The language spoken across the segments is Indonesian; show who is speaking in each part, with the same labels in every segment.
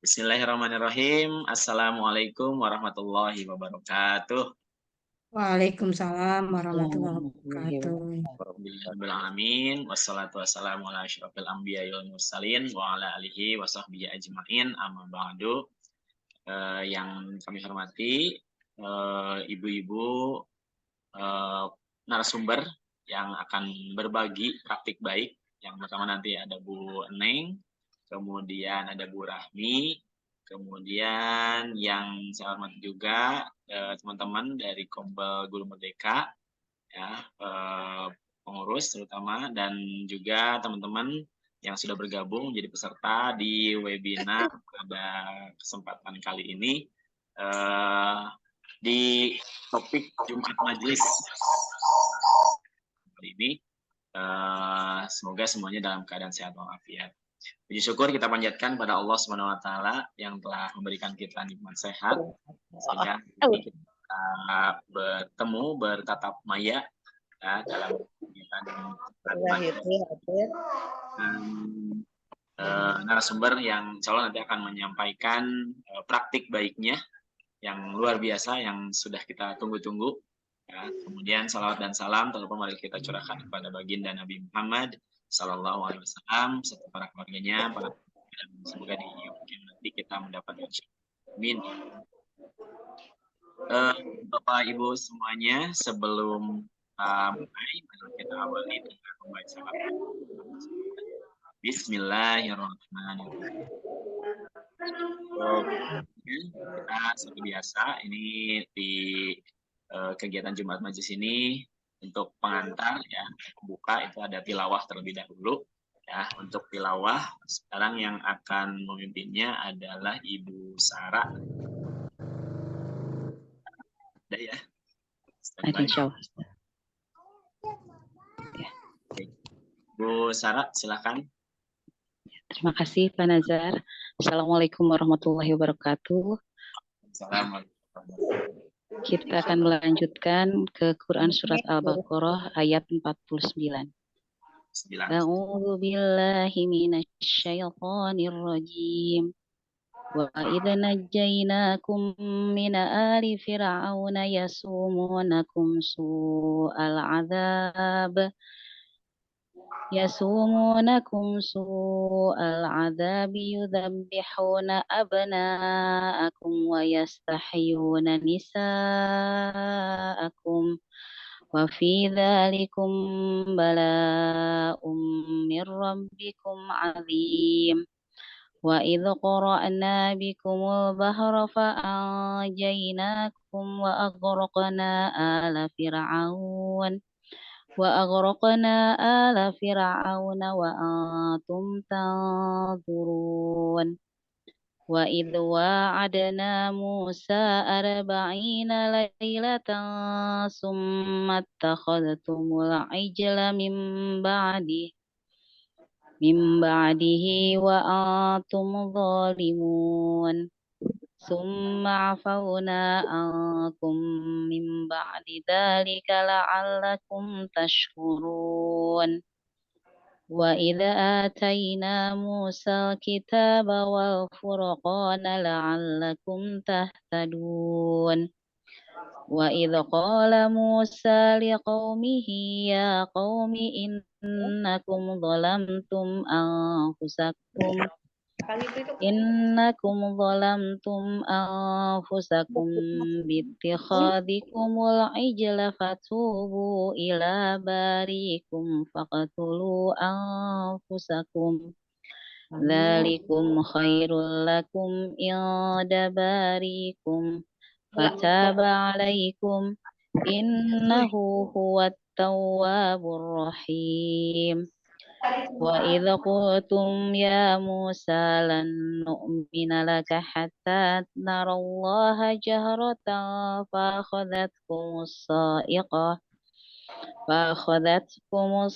Speaker 1: Bismillahirrahmanirrahim. Assalamualaikum warahmatullahi wabarakatuh.
Speaker 2: Waalaikumsalam warahmatullahi
Speaker 3: Warahmatullahi
Speaker 2: wabarakatuh.
Speaker 1: Rabbil alamin. Wassalatu wassalamu ala asyrofil anbiya'i wal mursalin wa ala alihi wa sahbihi ajmain. Amma ba'du. Yang kami hormati ibu-ibu narasumber yang akan berbagi praktik baik. Yang pertama nanti ada Bu Eneng, kemudian ada Bu Rahmi, kemudian yang saya hormati juga teman-teman dari Kombel Guru Merdeka, ya, pengurus terutama, dan juga teman-teman yang sudah bergabung menjadi peserta di webinar pada kesempatan kali ini di topik Jumat Majelis kali ini. Semoga semuanya dalam keadaan sehat walafiat. Puji syukur kita panjatkan pada Allah Subhanahu wa taala yang telah memberikan kita nikmat sehat sehingga kita bertatap maya ya, dalam kegiatan narasumber yang insya Allah nanti akan menyampaikan praktik baiknya yang luar biasa yang sudah kita tunggu-tunggu. Ya, kemudian salawat dan salam terlupa mari kita curahkan kepada baginda Nabi Muhammad Sallallahu Alaihi Wasallam serta para keluarganya, dan semoga di yakin nanti kita mendapatkan amin. Bapak Ibu semuanya, sebelum mulai kita awali dengan membaca Bismillahirrahmanirrahim. Kita seperti biasa ini di kegiatan Jumat Majelis ini untuk pengantar ya pembuka itu ada tilawah terlebih dahulu ya. Untuk tilawah sekarang yang akan memimpinnya adalah Ibu Sarah. Ada ya?
Speaker 3: Insya Allah.
Speaker 1: Ya. Bu Sarah silakan.
Speaker 3: Terima kasih Pak Nazar. Assalamualaikum warahmatullahi wabarakatuh.
Speaker 1: Assalamualaikum.
Speaker 3: Kita akan melanjutkan ke Quran Surat Al-Baqarah ayat 49. A'udzu billahi minasyaitonir rajim. Wa idza najjaynakum min ali fir'auna yasumunakum su'al 'adzab yudhabbihuna abna'akum wa yastahyuna nisa'akum wa fi dzalikum bala'um min rabbikum 'adzim. Wa idh qara'na bikumul bahra fa'anjaynakum wa aghraqna ala fir'aun wa antum tanzurun. Wa idh wa'adna Musa 40 laylatan summa attakhadhtumul ijla min ba'dihi wa antum zalimun. Summa afawna ankum min ba'di dzalika la'allakum tashkurun. Wa idza atayna Musa al-kitaba wal furqana la'allakum tahtadun. Wa idza qala Musa liqaumihi ya qaumi innakum zalamtum anfusakum bittikhadikumul ijla fatubu ila barikum faqtulu anfusakum dzalikum khairul lakum inda barikum fataba alaikum innahu huwat tawwabur rahim. Wa idza qultum ya Musa lan nu'mina laka hatta narallaha jahratan fa'akhadhatkumus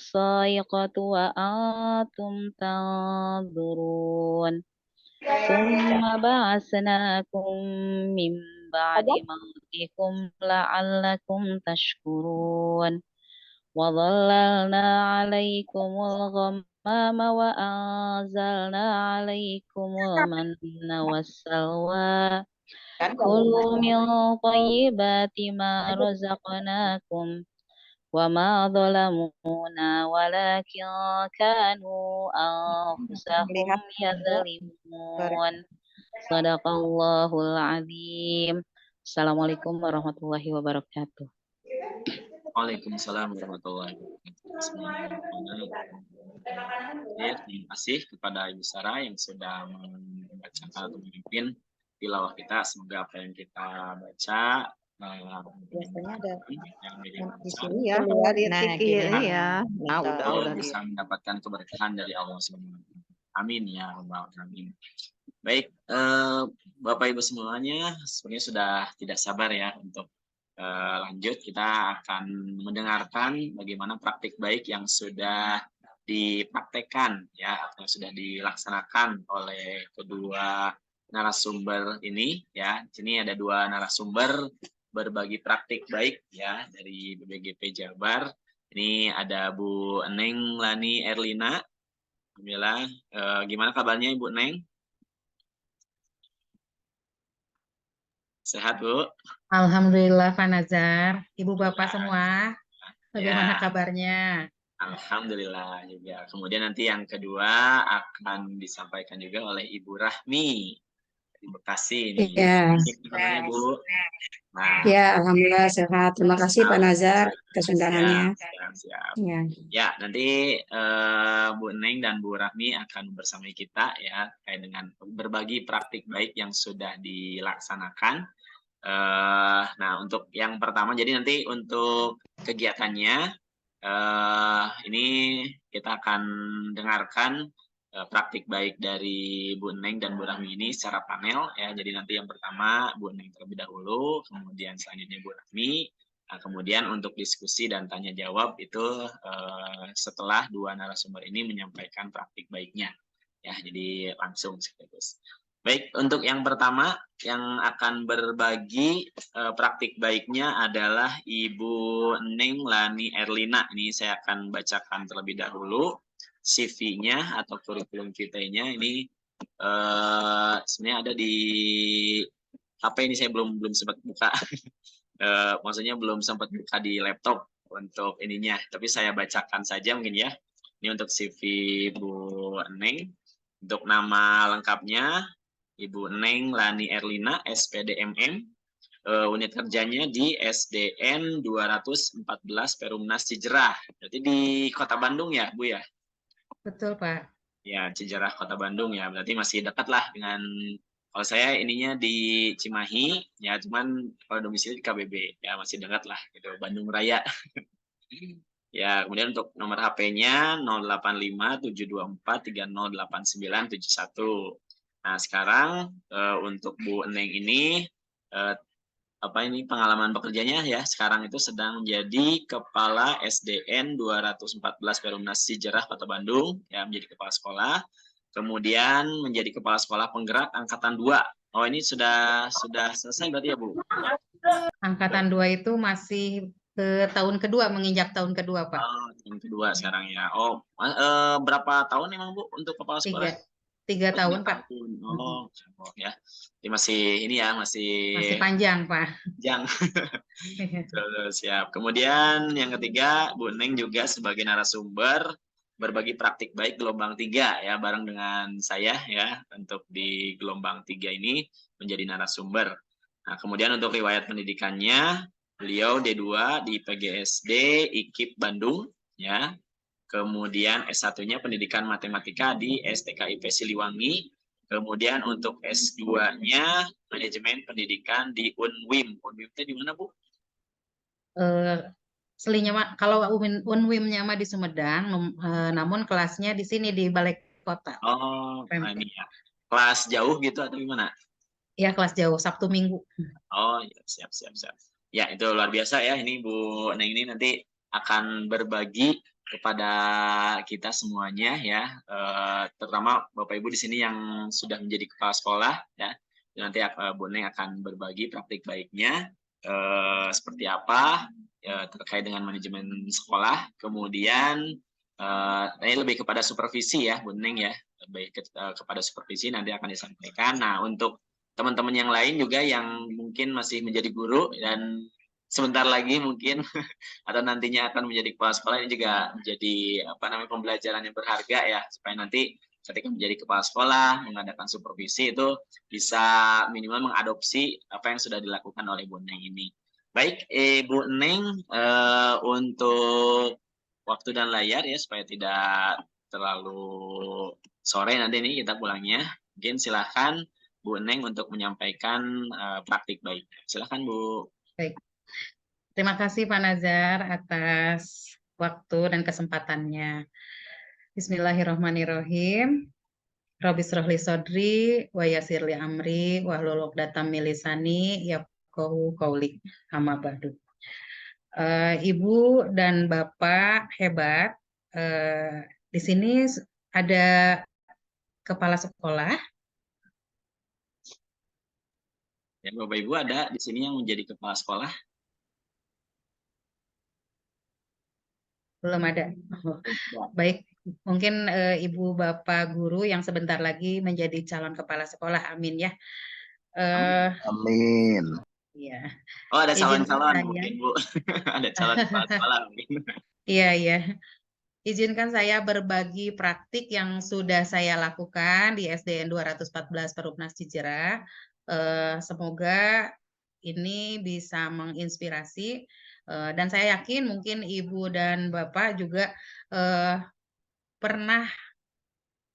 Speaker 3: sa'iqatu wa antum tanzurun. Summa ba'asnakum min ba'di mautikum la'allakum tashkurun. Wa dhallalna 'alaikumul ghamama الغمام وأنزلنا عليكم المن والسلوى كلوا من طيبات ما رزقناكم وما ظلمونا ولكن كانوا أنفسهم يظلمون صدق الله العظيم. Assalamualaikum warahmatullahi wabarakatuh.
Speaker 1: Waalaikumsalam warahmatullahi wabarakatuh. Ya, terima kasih kepada Ibu Sarah yang sudah membacakan atau memimpin tilawah kita. Semoga apa yang kita baca
Speaker 4: Biasanya ada
Speaker 1: yang
Speaker 4: di sini ya, keluar gini ya. Nah, udah
Speaker 1: bisa mendapatkan keberkahan dari Allah SWT. Amin ya rabbal alamin. Baik, Bapak Ibu semuanya, sebenarnya sudah tidak sabar ya untuk lanjut. Kita akan mendengarkan bagaimana praktik baik yang sudah dipraktekkan ya, atau sudah dilaksanakan oleh kedua narasumber ini ya. Di sini ada dua narasumber berbagi praktik baik ya dari BPGP Jabar. Ini ada Bu Neng Lani Erlina. Alhamdulillah, gimana kabarnya Ibu Neng? Sehat, Bu?
Speaker 5: Alhamdulillah, Pak Nazar. Ibu Bapak semua, bagaimana kabarnya?
Speaker 1: Alhamdulillah juga. Kemudian nanti yang kedua akan disampaikan juga oleh Ibu Rahmi di Bekasi ini.
Speaker 2: Ya.
Speaker 1: Namanya Bu. Nah,
Speaker 2: Ya, alhamdulillah sehat. Terima kasih Pak Nazar atas undangannya.
Speaker 1: Siap.
Speaker 2: Ya.
Speaker 1: Ya, nanti Bu Neng dan Bu Rahmi akan bersama kita ya terkait dengan berbagi praktik baik yang sudah dilaksanakan. Nah, untuk yang pertama, jadi nanti untuk kegiatannya ini kita akan dengarkan praktik baik dari Bu Neng dan Bu Rahmi ini secara panel ya. Jadi nanti yang pertama Bu Neng terlebih dahulu, kemudian selanjutnya Bu Rahmi. Nah, kemudian untuk diskusi dan tanya jawab itu setelah dua narasumber ini menyampaikan praktik baiknya ya. Jadi langsung sekaligus. Baik, untuk yang pertama yang akan berbagi praktik baiknya adalah Ibu Neng Lani Erlina. Ini saya akan bacakan terlebih dahulu CV-nya atau kurikulum vitae-nya. Ini sebenarnya ada di HP ini, saya belum sempat buka. Maksudnya belum sempat buka di laptop untuk ininya, tapi saya bacakan saja mungkin ya. Ini untuk CV Bu Neng. Untuk nama lengkapnya Ibu Neng Lani Erlina, SPDMM, unit kerjanya di SDN 214 Perumnas Cijerah. Berarti di Kota Bandung ya, Bu ya?
Speaker 5: Betul, Pak.
Speaker 1: Ya, Cijerah Kota Bandung ya. Berarti masih dekat lah dengan, kalau saya ininya di Cimahi, ya cuman kalau domisili di KBB, ya masih dekat lah gitu, Bandung Raya. Ya, kemudian untuk nomor HP-nya 085724308971. Nah, sekarang untuk Bu Neng ini pengalaman bekerjanya ya, sekarang itu sedang menjadi Kepala SDN 214 Perumnas Cijerah Kota Bandung ya, menjadi kepala sekolah. Kemudian menjadi kepala sekolah penggerak angkatan 2. Oh, ini sudah selesai berarti ya, Bu?
Speaker 5: Angkatan 2 itu masih ke tahun kedua, menginjak tahun kedua, Pak.
Speaker 1: Oh, tahun kedua sekarang ya. Oh, berapa tahun emang Bu untuk kepala sekolah?
Speaker 5: 3 tahun, Pak.
Speaker 1: Oh, ya. Jadi masih ini ya, masih
Speaker 5: panjang, Pak.
Speaker 1: Panjang. Siap. Kemudian yang ketiga, Bu Neng juga sebagai narasumber berbagi praktik baik gelombang 3 ya, bareng dengan saya ya, untuk di gelombang 3 ini menjadi narasumber. Nah, kemudian untuk riwayat pendidikannya, beliau D2 di PGSD IKIP Bandung ya. Kemudian S1-nya pendidikan matematika di STKIP Siliwangi. Kemudian untuk S2-nya manajemen pendidikan di UNWIM. UNWIM itu di mana, Bu?
Speaker 5: Selinya kalau Unwimnya mah di Sumedang, namun kelasnya di sini di Balai Kota.
Speaker 1: Oh, ini ya. Kelas jauh gitu atau gimana?
Speaker 5: Ya, kelas jauh, Sabtu Minggu.
Speaker 1: Oh, ya, siap. Ya, itu luar biasa ya. Ini Bu Neng ini nanti akan berbagi kepada kita semuanya ya, terutama Bapak Ibu di sini yang sudah menjadi kepala sekolah ya. Nanti Bu Neng akan berbagi praktik baiknya seperti apa terkait dengan manajemen sekolah, kemudian ini lebih kepada supervisi ya, Bu Neng ya, lebih kepada supervisi nanti akan disampaikan. Nah, untuk teman-teman yang lain juga yang mungkin masih menjadi guru dan sebentar lagi mungkin atau nantinya akan menjadi kepala sekolah, ini juga menjadi pembelajaran yang berharga ya, supaya nanti ketika menjadi kepala sekolah mengadakan supervisi itu bisa minimal mengadopsi apa yang sudah dilakukan oleh Bu Neng ini. Baik, Bu Neng, untuk waktu dan layar ya supaya tidak terlalu sore nanti nih kita pulangnya. Mungkin silakan Bu Neng untuk menyampaikan praktik baik. Silakan Bu.
Speaker 5: Baik. Terima kasih Pak Nazar atas waktu dan kesempatannya. Bismillahirrahmanirrahim. Rabbi shrahli sodri wa yassirli amri wahlul 'uqdatam min lisani yafqahu qauli. Amma ba'du. Ibu dan Bapak hebat. Di sini ada kepala sekolah.
Speaker 1: Ya, Bapak Ibu ada di sini yang menjadi kepala sekolah?
Speaker 5: Belum ada. Baik, mungkin Ibu Bapak guru yang sebentar lagi menjadi calon kepala sekolah. Amin ya.
Speaker 6: Amin.
Speaker 5: Iya.
Speaker 1: Oh, ada calon-calon
Speaker 5: Izinkan
Speaker 1: mungkin
Speaker 5: saya.
Speaker 1: Bu. Ada calon kepala sekolah mungkin.
Speaker 5: Iya, iya. Izinkan saya berbagi praktik yang sudah saya lakukan di SDN 214 Perumnas Cijerah. Semoga ini bisa menginspirasi dan saya yakin mungkin Ibu dan Bapak juga pernah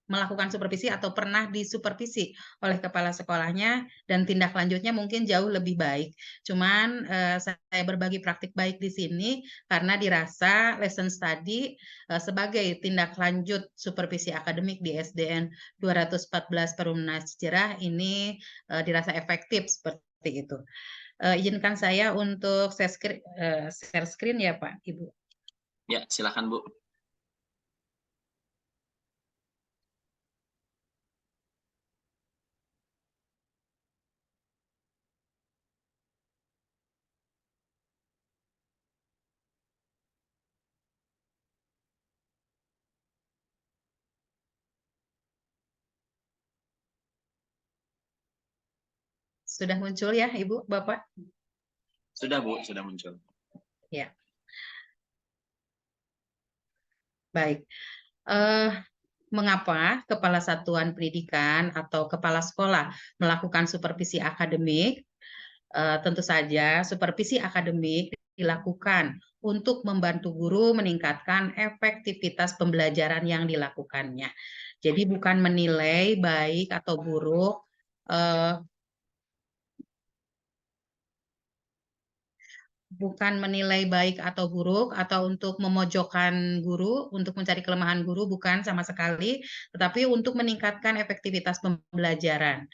Speaker 5: melakukan supervisi atau pernah disupervisi oleh kepala sekolahnya dan tindak lanjutnya mungkin jauh lebih baik. Cuman saya berbagi praktik baik di sini karena dirasa lesson study sebagai tindak lanjut supervisi akademik di SDN 214 Perumnas Cijerah ini dirasa efektif seperti itu. Izinkan saya untuk share screen ya Pak, Ibu.
Speaker 1: Ya, silakan Bu.
Speaker 5: Sudah muncul ya Ibu, Bapak?
Speaker 1: Sudah Bu, sudah muncul.
Speaker 5: Ya. Baik. Mengapa kepala satuan pendidikan atau kepala sekolah melakukan supervisi akademik? Tentu saja supervisi akademik dilakukan untuk membantu guru meningkatkan efektivitas pembelajaran yang dilakukannya. Jadi bukan menilai baik atau buruk atau untuk memojokkan guru, untuk mencari kelemahan guru, bukan sama sekali, tetapi untuk meningkatkan efektivitas pembelajaran.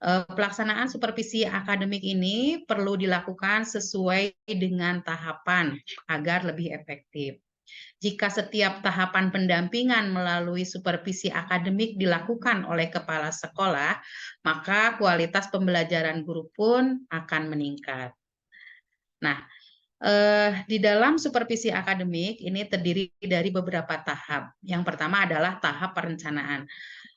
Speaker 5: Pelaksanaan supervisi akademik ini perlu dilakukan sesuai dengan tahapan agar lebih efektif. Jika setiap tahapan pendampingan melalui supervisi akademik dilakukan oleh kepala sekolah, maka kualitas pembelajaran guru pun akan meningkat. Nah, di dalam supervisi akademik ini terdiri dari beberapa tahap. Yang pertama adalah tahap perencanaan.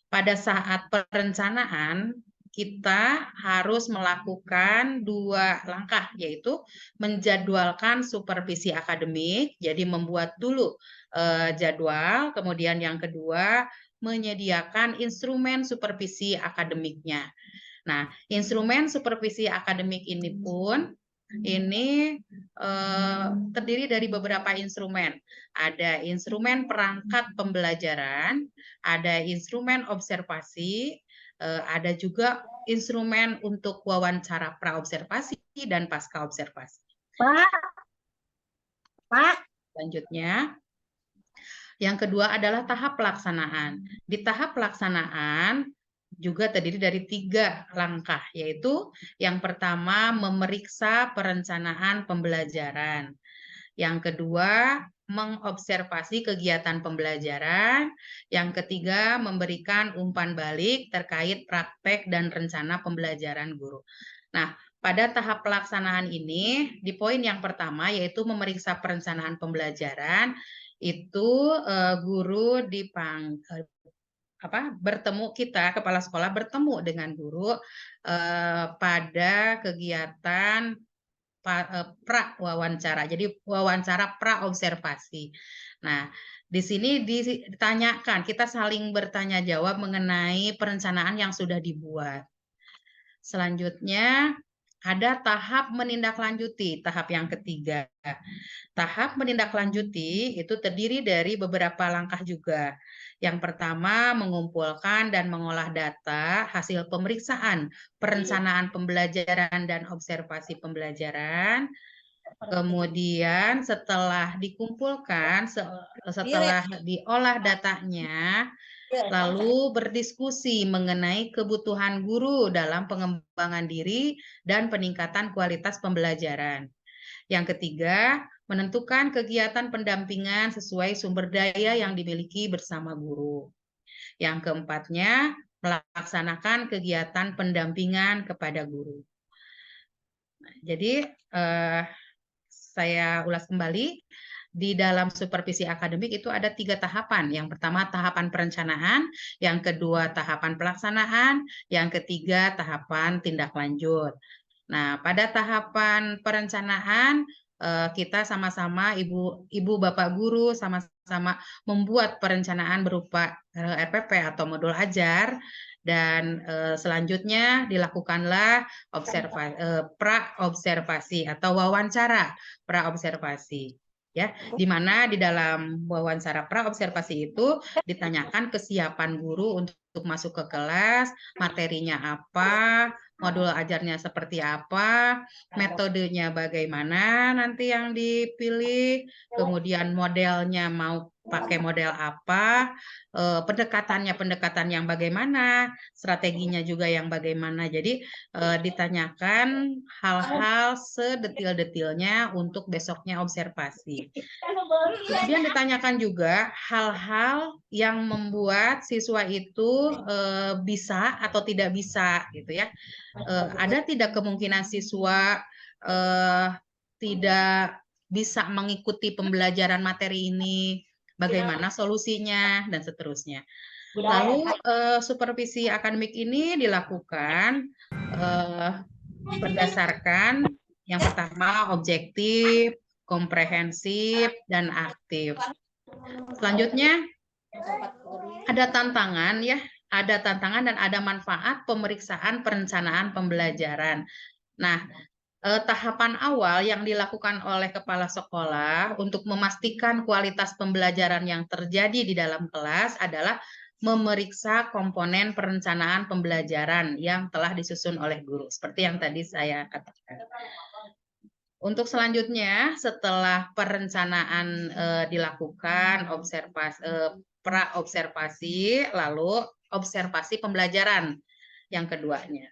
Speaker 5: Pada saat perencanaan, kita harus melakukan 2 langkah, yaitu menjadwalkan supervisi akademik, jadi membuat dulu jadwal, kemudian yang kedua, menyediakan instrumen supervisi akademiknya. Nah, instrumen supervisi akademik ini pun terdiri dari beberapa instrumen. Ada instrumen perangkat pembelajaran, ada instrumen observasi, ada juga instrumen untuk wawancara praobservasi dan pasca observasi. Pak. Selanjutnya, yang kedua adalah tahap pelaksanaan. Di tahap pelaksanaan juga terdiri dari 3 langkah, yaitu yang pertama memeriksa perencanaan pembelajaran. Yang kedua, mengobservasi kegiatan pembelajaran. Yang ketiga, memberikan umpan balik terkait praktek dan rencana pembelajaran guru. Nah, pada tahap pelaksanaan ini, di poin yang pertama yaitu memeriksa perencanaan pembelajaran, itu guru bertemu, kita kepala sekolah bertemu dengan guru pada kegiatan pra wawancara. Jadi wawancara pra observasi. Nah, di sini ditanyakan, kita saling bertanya jawab mengenai perencanaan yang sudah dibuat. Selanjutnya ada tahap menindaklanjuti, tahap yang ketiga. Tahap menindaklanjuti itu terdiri dari beberapa langkah juga. Yang pertama, mengumpulkan dan mengolah data hasil pemeriksaan perencanaan pembelajaran dan observasi pembelajaran. Kemudian setelah dikumpulkan, setelah diolah datanya, lalu berdiskusi mengenai kebutuhan guru dalam pengembangan diri dan peningkatan kualitas pembelajaran. Yang ketiga, menentukan kegiatan pendampingan sesuai sumber daya yang dimiliki bersama guru. Yang keempatnya, melaksanakan kegiatan pendampingan kepada guru. Nah, jadi saya ulas kembali, di dalam supervisi akademik itu ada 3 tahapan. Yang pertama tahapan perencanaan, yang kedua tahapan pelaksanaan, yang ketiga tahapan tindak lanjut. Nah, pada tahapan perencanaan kita sama-sama ibu bapak guru sama-sama membuat perencanaan berupa RPP atau modul ajar, dan selanjutnya dilakukanlah pra-observasi atau wawancara pra-observasi. Ya, di mana di dalam wawancara pra-observasi itu ditanyakan kesiapan guru untuk masuk ke kelas, materinya apa, modul ajarnya seperti apa, metodenya bagaimana nanti yang dipilih, kemudian modelnya mau pakai model apa, pendekatan yang bagaimana, strateginya juga yang bagaimana. Jadi ditanyakan hal-hal sedetil-detilnya untuk besoknya observasi. Kemudian ditanyakan juga hal-hal yang membuat siswa itu bisa atau tidak bisa, gitu ya. Ada tidak kemungkinan siswa tidak bisa mengikuti pembelajaran materi ini, bagaimana solusinya, dan seterusnya. Lalu supervisi akademik ini dilakukan berdasarkan yang pertama objektif, komprehensif, dan aktif. Selanjutnya ada tantangan ya, ada tantangan dan ada manfaat pemeriksaan perencanaan pembelajaran. Nah, tahapan awal yang dilakukan oleh kepala sekolah untuk memastikan kualitas pembelajaran yang terjadi di dalam kelas adalah memeriksa komponen perencanaan pembelajaran yang telah disusun oleh guru, seperti yang tadi saya katakan. Untuk selanjutnya, setelah perencanaan dilakukan, pra-observasi, lalu observasi pembelajaran yang keduanya.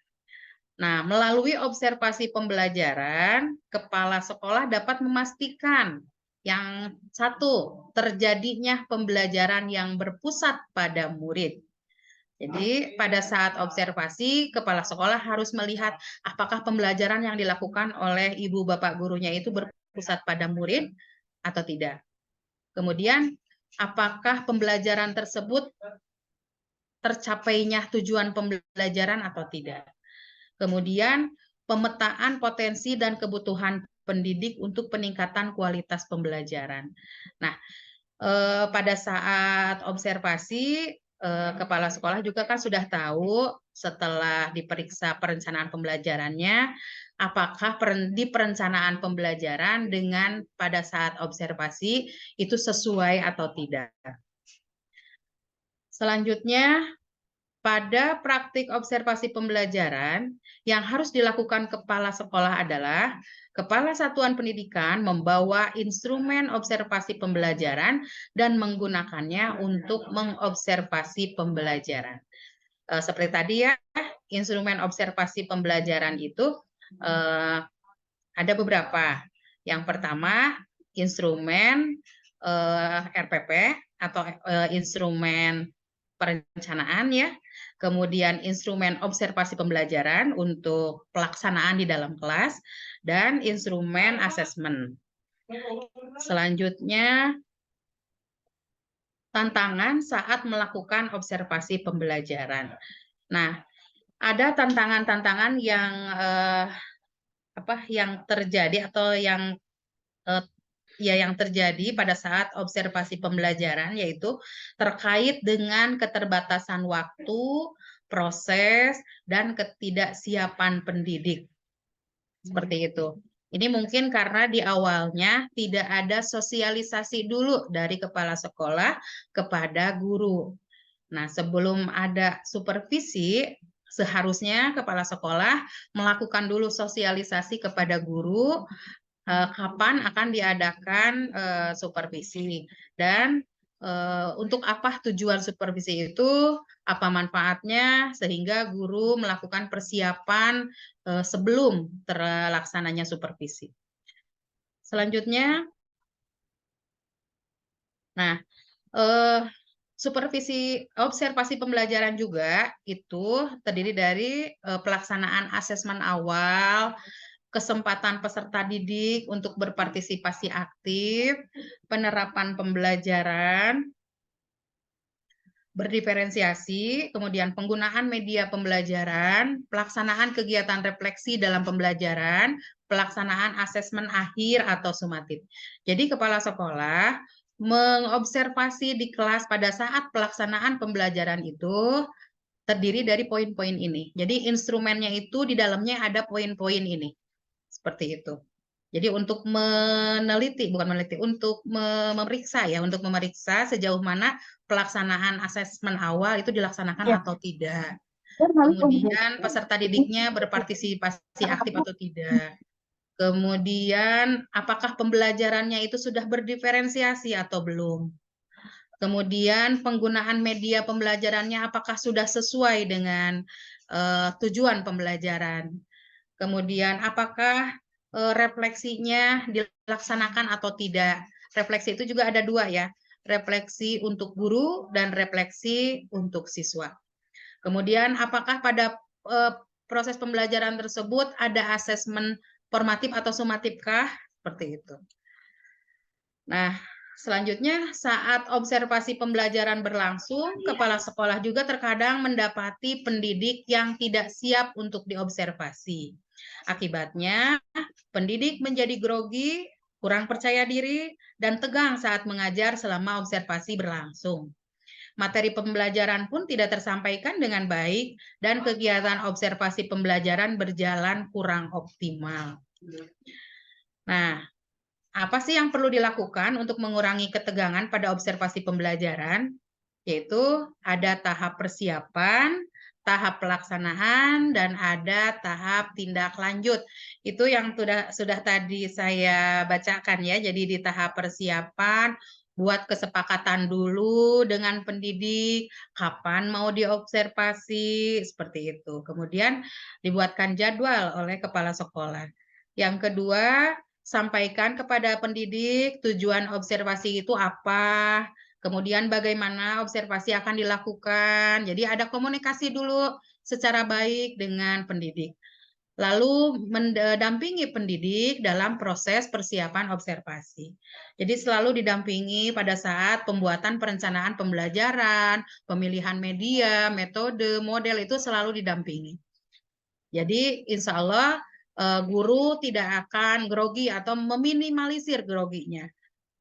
Speaker 5: Nah, melalui observasi pembelajaran, kepala sekolah dapat memastikan yang satu, terjadinya pembelajaran yang berpusat pada murid. Jadi, pada saat observasi, kepala sekolah harus melihat apakah pembelajaran yang dilakukan oleh ibu bapak gurunya itu berpusat pada murid atau tidak. Kemudian, apakah pembelajaran tersebut tercapainya tujuan pembelajaran atau tidak. Kemudian pemetaan potensi dan kebutuhan pendidik untuk peningkatan kualitas pembelajaran. Nah, pada saat observasi, kepala sekolah juga kan sudah tahu setelah diperiksa perencanaan pembelajarannya, apakah di perencanaan pembelajaran dengan pada saat observasi itu sesuai atau tidak. Selanjutnya, pada praktik observasi pembelajaran, yang harus dilakukan kepala sekolah adalah kepala satuan pendidikan membawa instrumen observasi pembelajaran dan menggunakannya untuk mengobservasi pembelajaran. Seperti tadi ya, instrumen observasi pembelajaran itu ada beberapa. Yang pertama, instrumen RPP atau instrumen perencanaan ya, kemudian instrumen observasi pembelajaran untuk pelaksanaan di dalam kelas, dan instrumen asesmen. Selanjutnya tantangan saat melakukan observasi pembelajaran. Nah, ada tantangan-tantangan yang terjadi atau yang terjadi pada saat observasi pembelajaran, yaitu terkait dengan keterbatasan waktu, proses, dan ketidaksiapan pendidik. Seperti itu. Ini mungkin karena di awalnya tidak ada sosialisasi dulu dari kepala sekolah kepada guru. Nah, sebelum ada supervisi, seharusnya kepala sekolah melakukan dulu sosialisasi kepada guru kapan akan diadakan supervisi, dan untuk apa tujuan supervisi itu, apa manfaatnya, sehingga guru melakukan persiapan sebelum terlaksananya supervisi. Selanjutnya, nah, supervisi observasi pembelajaran juga itu terdiri dari pelaksanaan asesmen awal, kesempatan peserta didik untuk berpartisipasi aktif, penerapan pembelajaran berdiferensiasi, kemudian penggunaan media pembelajaran, pelaksanaan kegiatan refleksi dalam pembelajaran, pelaksanaan asesmen akhir atau sumatif. Jadi kepala sekolah mengobservasi di kelas pada saat pelaksanaan pembelajaran itu terdiri dari poin-poin ini. Jadi instrumennya itu di dalamnya ada poin-poin ini. Seperti itu. Jadi untuk untuk memeriksa sejauh mana pelaksanaan asesmen awal itu dilaksanakan atau tidak. Kemudian peserta didiknya berpartisipasi aktif atau tidak. Kemudian apakah pembelajarannya itu sudah berdiferensiasi atau belum. Kemudian penggunaan media pembelajarannya apakah sudah sesuai dengan tujuan pembelajaran. Kemudian apakah refleksinya dilaksanakan atau tidak. Refleksi itu juga ada dua ya, refleksi untuk guru dan refleksi untuk siswa. Kemudian apakah pada proses pembelajaran tersebut ada asesmen formatif atau sumatifkah? Seperti itu. Nah, selanjutnya saat observasi pembelajaran berlangsung, kepala sekolah juga terkadang mendapati pendidik yang tidak siap untuk diobservasi. Akibatnya, pendidik menjadi grogi, kurang percaya diri, dan tegang saat mengajar selama observasi berlangsung. Materi pembelajaran pun tidak tersampaikan dengan baik, dan kegiatan observasi pembelajaran berjalan kurang optimal. Nah, apa sih yang perlu dilakukan untuk mengurangi ketegangan pada observasi pembelajaran? Yaitu ada tahap persiapan, tahap pelaksanaan, dan ada tahap tindak lanjut. Itu yang sudah tadi saya bacakan ya. Jadi di tahap persiapan, buat kesepakatan dulu dengan pendidik, kapan mau diobservasi, seperti itu. Kemudian dibuatkan jadwal oleh kepala sekolah. Yang kedua, sampaikan kepada pendidik tujuan observasi itu apa, kemudian bagaimana observasi akan dilakukan. Jadi ada komunikasi dulu secara baik dengan pendidik. Lalu mendampingi pendidik dalam proses persiapan observasi. Jadi selalu didampingi pada saat pembuatan perencanaan pembelajaran, pemilihan media, metode, model itu selalu didampingi. Jadi insya Allah guru tidak akan grogi atau meminimalisir groginya.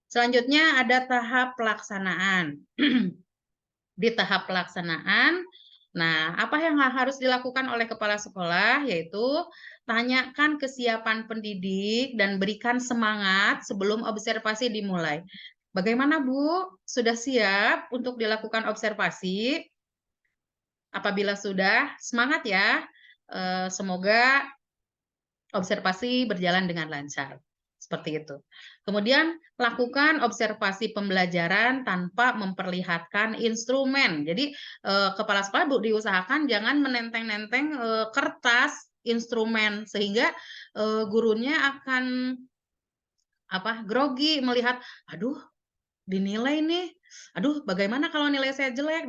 Speaker 5: Selanjutnya ada tahap pelaksanaan. Di tahap pelaksanaan, nah apa yang harus dilakukan oleh kepala sekolah, yaitu tanyakan kesiapan pendidik dan berikan semangat sebelum observasi dimulai. Bagaimana Bu? Sudah siap untuk dilakukan observasi? Apabila sudah, semangat ya. Semoga observasi berjalan dengan lancar. Seperti itu. Kemudian lakukan observasi pembelajaran tanpa memperlihatkan instrumen. Jadi kepala sekolah diusahakan jangan menenteng-nenteng kertas instrumen, sehingga gurunya akan grogi melihat, aduh dinilai nih, aduh bagaimana kalau nilai saya jelek,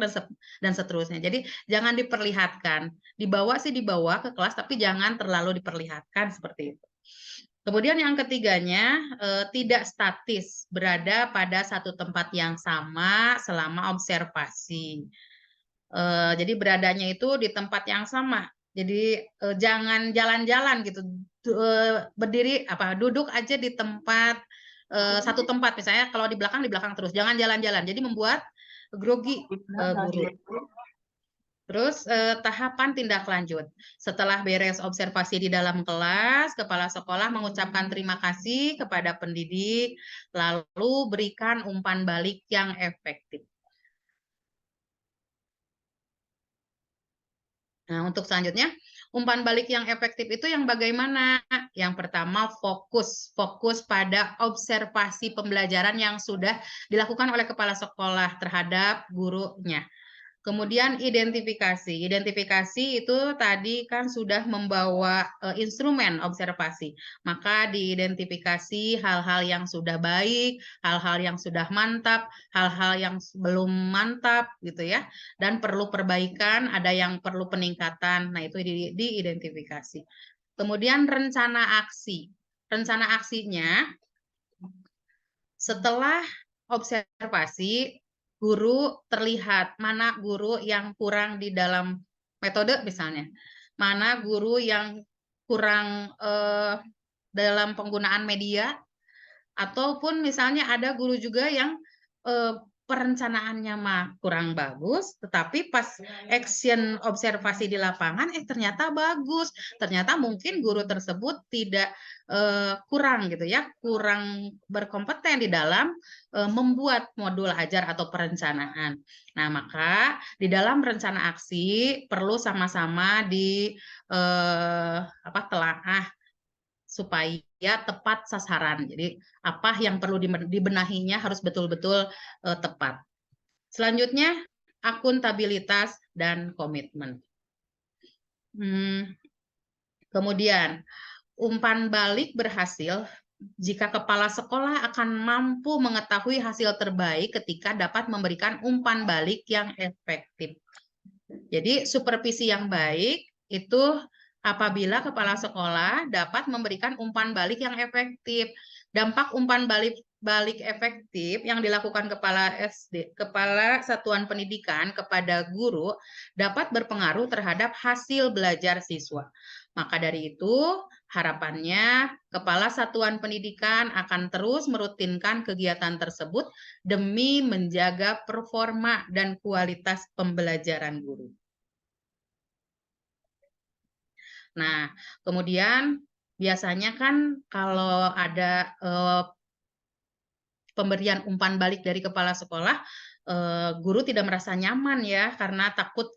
Speaker 5: dan seterusnya. Jadi jangan diperlihatkan, dibawa ke kelas tapi jangan terlalu diperlihatkan, seperti itu. Kemudian yang ketiganya, tidak statis, berada pada satu tempat yang sama selama observasi. Jadi beradanya itu di tempat yang sama. Jadi jangan jalan-jalan gitu, berdiri duduk aja di tempat satu tempat, misalnya kalau di belakang terus, jangan jalan-jalan. Jadi membuat grogi guru. Terus tahapan tindak lanjut. Setelah beres observasi di dalam kelas, kepala sekolah mengucapkan terima kasih kepada pendidik, lalu berikan umpan balik yang efektif. Nah, untuk selanjutnya, umpan balik yang efektif itu yang bagaimana? Yang pertama, fokus pada observasi pembelajaran yang sudah dilakukan oleh kepala sekolah terhadap gurunya. Kemudian identifikasi. Identifikasi itu tadi kan sudah membawa instrumen observasi. Maka diidentifikasi hal-hal yang sudah baik, hal-hal yang sudah mantap, hal-hal yang belum mantap gitu ya. Dan perlu perbaikan, ada yang perlu peningkatan. Nah, itu diidentifikasi. Kemudian rencana aksi. Rencana aksinya setelah observasi, guru terlihat mana guru yang kurang di dalam metode misalnya, mana guru yang kurang dalam penggunaan media, ataupun misalnya ada guru juga yang perencanaannya mah kurang bagus, tetapi pas action observasi di lapangan ternyata bagus. Ternyata mungkin guru tersebut tidak kurang gitu ya, kurang berkompeten di dalam membuat modul ajar atau perencanaan. Nah, maka di dalam rencana aksi perlu sama-sama telaah supaya tepat sasaran. Jadi apa yang perlu dibenahinya harus betul-betul tepat. Selanjutnya, akuntabilitas dan komitmen. Kemudian, umpan balik berhasil jika kepala sekolah akan mampu mengetahui hasil terbaik ketika dapat memberikan umpan balik yang efektif. Jadi, supervisi yang baik itu apabila kepala sekolah dapat memberikan umpan balik yang efektif. Dampak umpan balik efektif yang dilakukan kepala satuan pendidikan kepada guru dapat berpengaruh terhadap hasil belajar siswa. Maka dari itu, harapannya kepala satuan pendidikan akan terus merutinkan kegiatan tersebut demi menjaga performa dan kualitas pembelajaran guru. Nah, kemudian biasanya kan kalau ada pemberian umpan balik dari kepala sekolah, guru tidak merasa nyaman ya, karena takut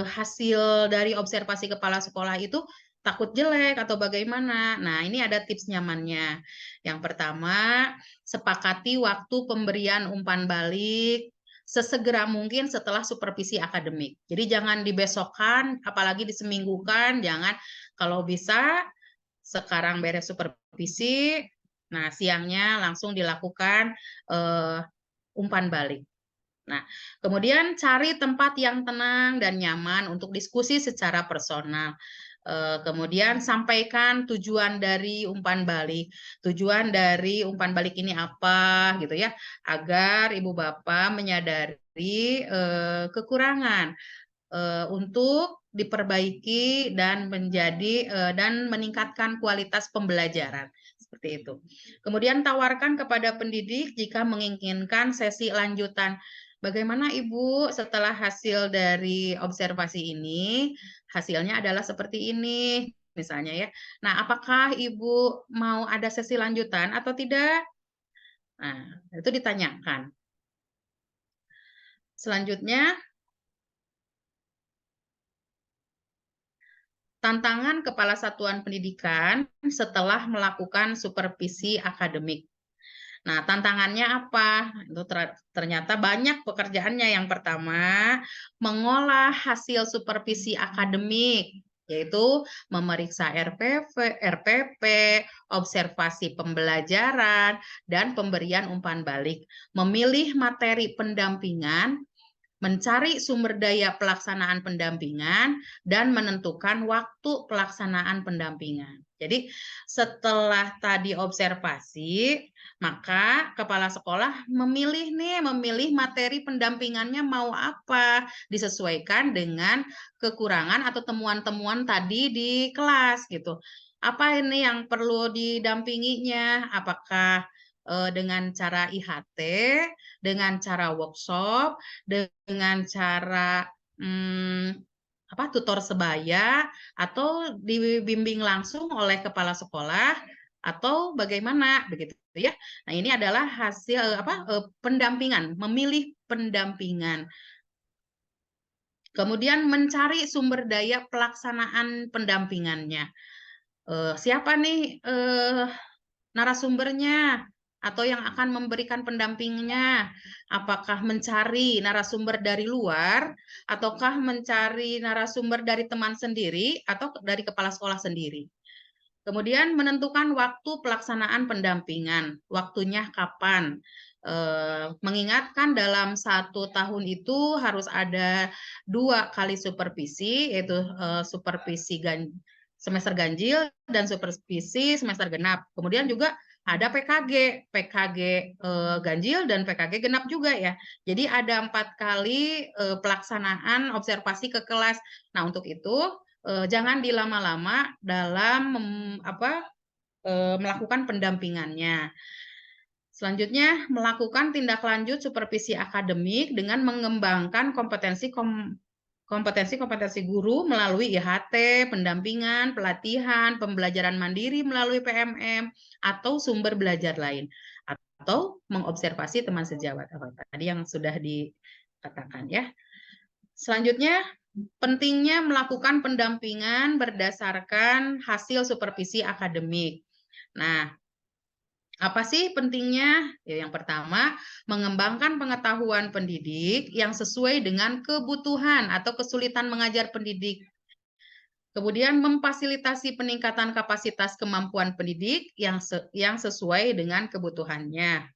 Speaker 5: hasil dari observasi kepala sekolah itu takut jelek atau bagaimana. Nah, ini ada tips nyamannya. Yang pertama, sepakati waktu pemberian umpan balik sesegera mungkin setelah supervisi akademik. Jadi jangan dibesokkan, apalagi diseminggukan, jangan. Kalau bisa sekarang beres supervisi, nah siangnya langsung dilakukan umpan balik. Nah, kemudian cari tempat yang tenang dan nyaman untuk diskusi secara personal. Kemudian sampaikan tujuan dari umpan balik. Tujuan dari umpan balik ini apa gitu ya, agar ibu bapak menyadari kekurangan untuk diperbaiki dan meningkatkan kualitas pembelajaran. Seperti itu. Kemudian tawarkan kepada pendidik jika menginginkan sesi lanjutan. Bagaimana Ibu setelah hasil dari observasi ini, hasilnya adalah seperti ini, misalnya ya. Nah, apakah Ibu mau ada sesi lanjutan atau tidak? Nah, itu ditanyakan. Selanjutnya, tantangan kepala satuan pendidikan setelah melakukan supervisi akademik. Nah, tantangannya apa? Itu ternyata banyak pekerjaannya. Yang pertama, mengolah hasil supervisi akademik, yaitu memeriksa RPP, observasi pembelajaran, dan pemberian umpan balik, memilih materi pendampingan, mencari sumber daya pelaksanaan pendampingan, dan menentukan waktu pelaksanaan pendampingan. Jadi setelah tadi observasi, maka kepala sekolah memilih materi pendampingannya mau apa, disesuaikan dengan kekurangan atau temuan-temuan tadi di kelas gitu. Apa ini yang perlu didampinginya? Apakah dengan cara IHT, dengan cara workshop, dengan cara tutor sebaya, atau dibimbing langsung oleh kepala sekolah, atau bagaimana begitu ya. Nah, ini adalah hasil pendampingan, memilih pendampingan. Kemudian mencari sumber daya pelaksanaan pendampingannya. Siapa nih narasumbernya atau yang akan memberikan pendampingnya? Apakah mencari narasumber dari luar, ataukah mencari narasumber dari teman sendiri, atau dari kepala sekolah sendiri? Kemudian menentukan waktu pelaksanaan pendampingan, waktunya kapan. Mengingatkan dalam 1 tahun itu harus ada 2 kali supervisi, yaitu supervisi semester ganjil dan supervisi semester genap. Kemudian juga ada PKG ganjil dan PKG genap juga ya. Jadi ada 4 kali pelaksanaan observasi ke kelas. Nah, untuk itu jangan dilama-lama dalam melakukan pendampingannya. Selanjutnya, melakukan tindak lanjut supervisi akademik dengan mengembangkan kompetensi guru melalui IHT, pendampingan, pelatihan, pembelajaran mandiri melalui PMM, atau sumber belajar lain, atau mengobservasi teman sejawat. Tadi yang sudah dikatakan ya. Selanjutnya, pentingnya melakukan pendampingan berdasarkan hasil supervisi akademik. Nah, apa sih pentingnya? Ya, yang pertama, mengembangkan pengetahuan pendidik yang sesuai dengan kebutuhan atau kesulitan mengajar pendidik. Kemudian memfasilitasi peningkatan kapasitas kemampuan pendidik yang sesuai dengan kebutuhannya.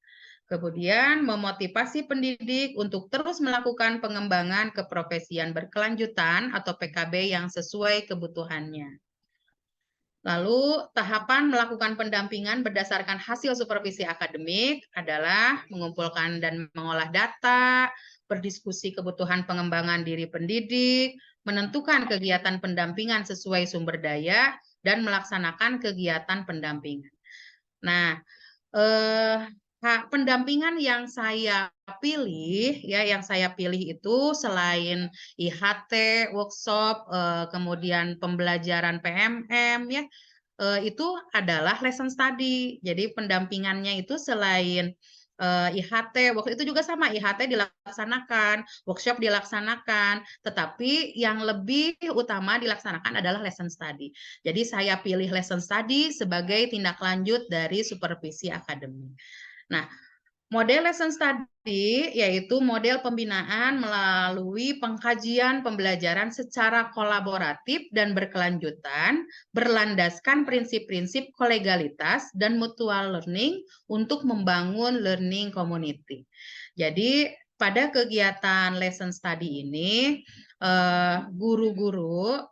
Speaker 5: Kemudian memotivasi pendidik untuk terus melakukan pengembangan keprofesian berkelanjutan atau PKB yang sesuai kebutuhannya. Lalu tahapan melakukan pendampingan berdasarkan hasil supervisi akademik adalah mengumpulkan dan mengolah data, berdiskusi kebutuhan pengembangan diri pendidik, menentukan kegiatan pendampingan sesuai sumber daya, dan melaksanakan kegiatan pendampingan. Nah, pendampingan yang saya pilih itu selain IHT, workshop, kemudian pembelajaran PMM ya, itu adalah lesson study. Jadi pendampingannya itu selain IHT, waktu itu juga sama, IHT dilaksanakan, workshop dilaksanakan, tetapi yang lebih utama dilaksanakan adalah lesson study. Jadi saya pilih lesson study sebagai tindak lanjut dari supervisi akademik. Nah, model lesson study yaitu model pembinaan melalui pengkajian pembelajaran secara kolaboratif dan berkelanjutan, berlandaskan prinsip-prinsip kolegalitas dan mutual learning untuk membangun learning community. Jadi, pada kegiatan lesson study ini, guru-guru,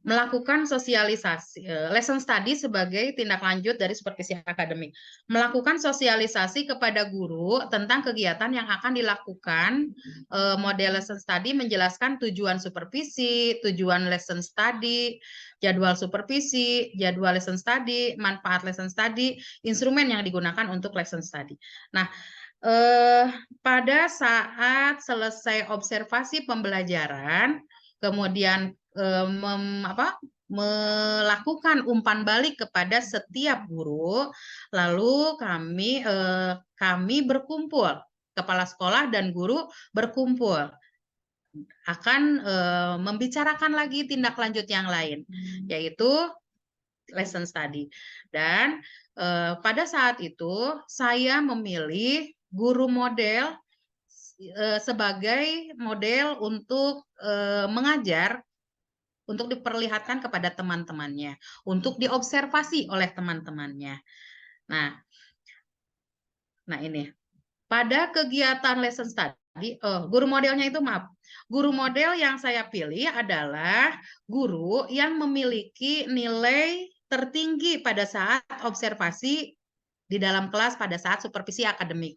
Speaker 5: melakukan sosialisasi, lesson study sebagai tindak lanjut dari supervisi akademik. Melakukan sosialisasi kepada guru tentang kegiatan yang akan dilakukan. Model lesson study menjelaskan tujuan supervisi, tujuan lesson study, jadwal supervisi, jadwal lesson study, manfaat lesson study, instrumen yang digunakan untuk lesson study. Nah, pada saat selesai observasi pembelajaran, kemudian melakukan umpan balik kepada setiap guru, lalu kami berkumpul, kepala sekolah dan guru berkumpul, akan membicarakan lagi tindak lanjut yang lain, yaitu lesson study. Dan pada saat itu saya memilih guru model sebagai model untuk mengajar, untuk diperlihatkan kepada teman-temannya, untuk diobservasi oleh teman-temannya. Nah ini pada kegiatan lesson study, guru modelnya itu maaf. Guru model yang saya pilih adalah guru yang memiliki nilai tertinggi pada saat observasi di dalam kelas pada saat supervisi akademik.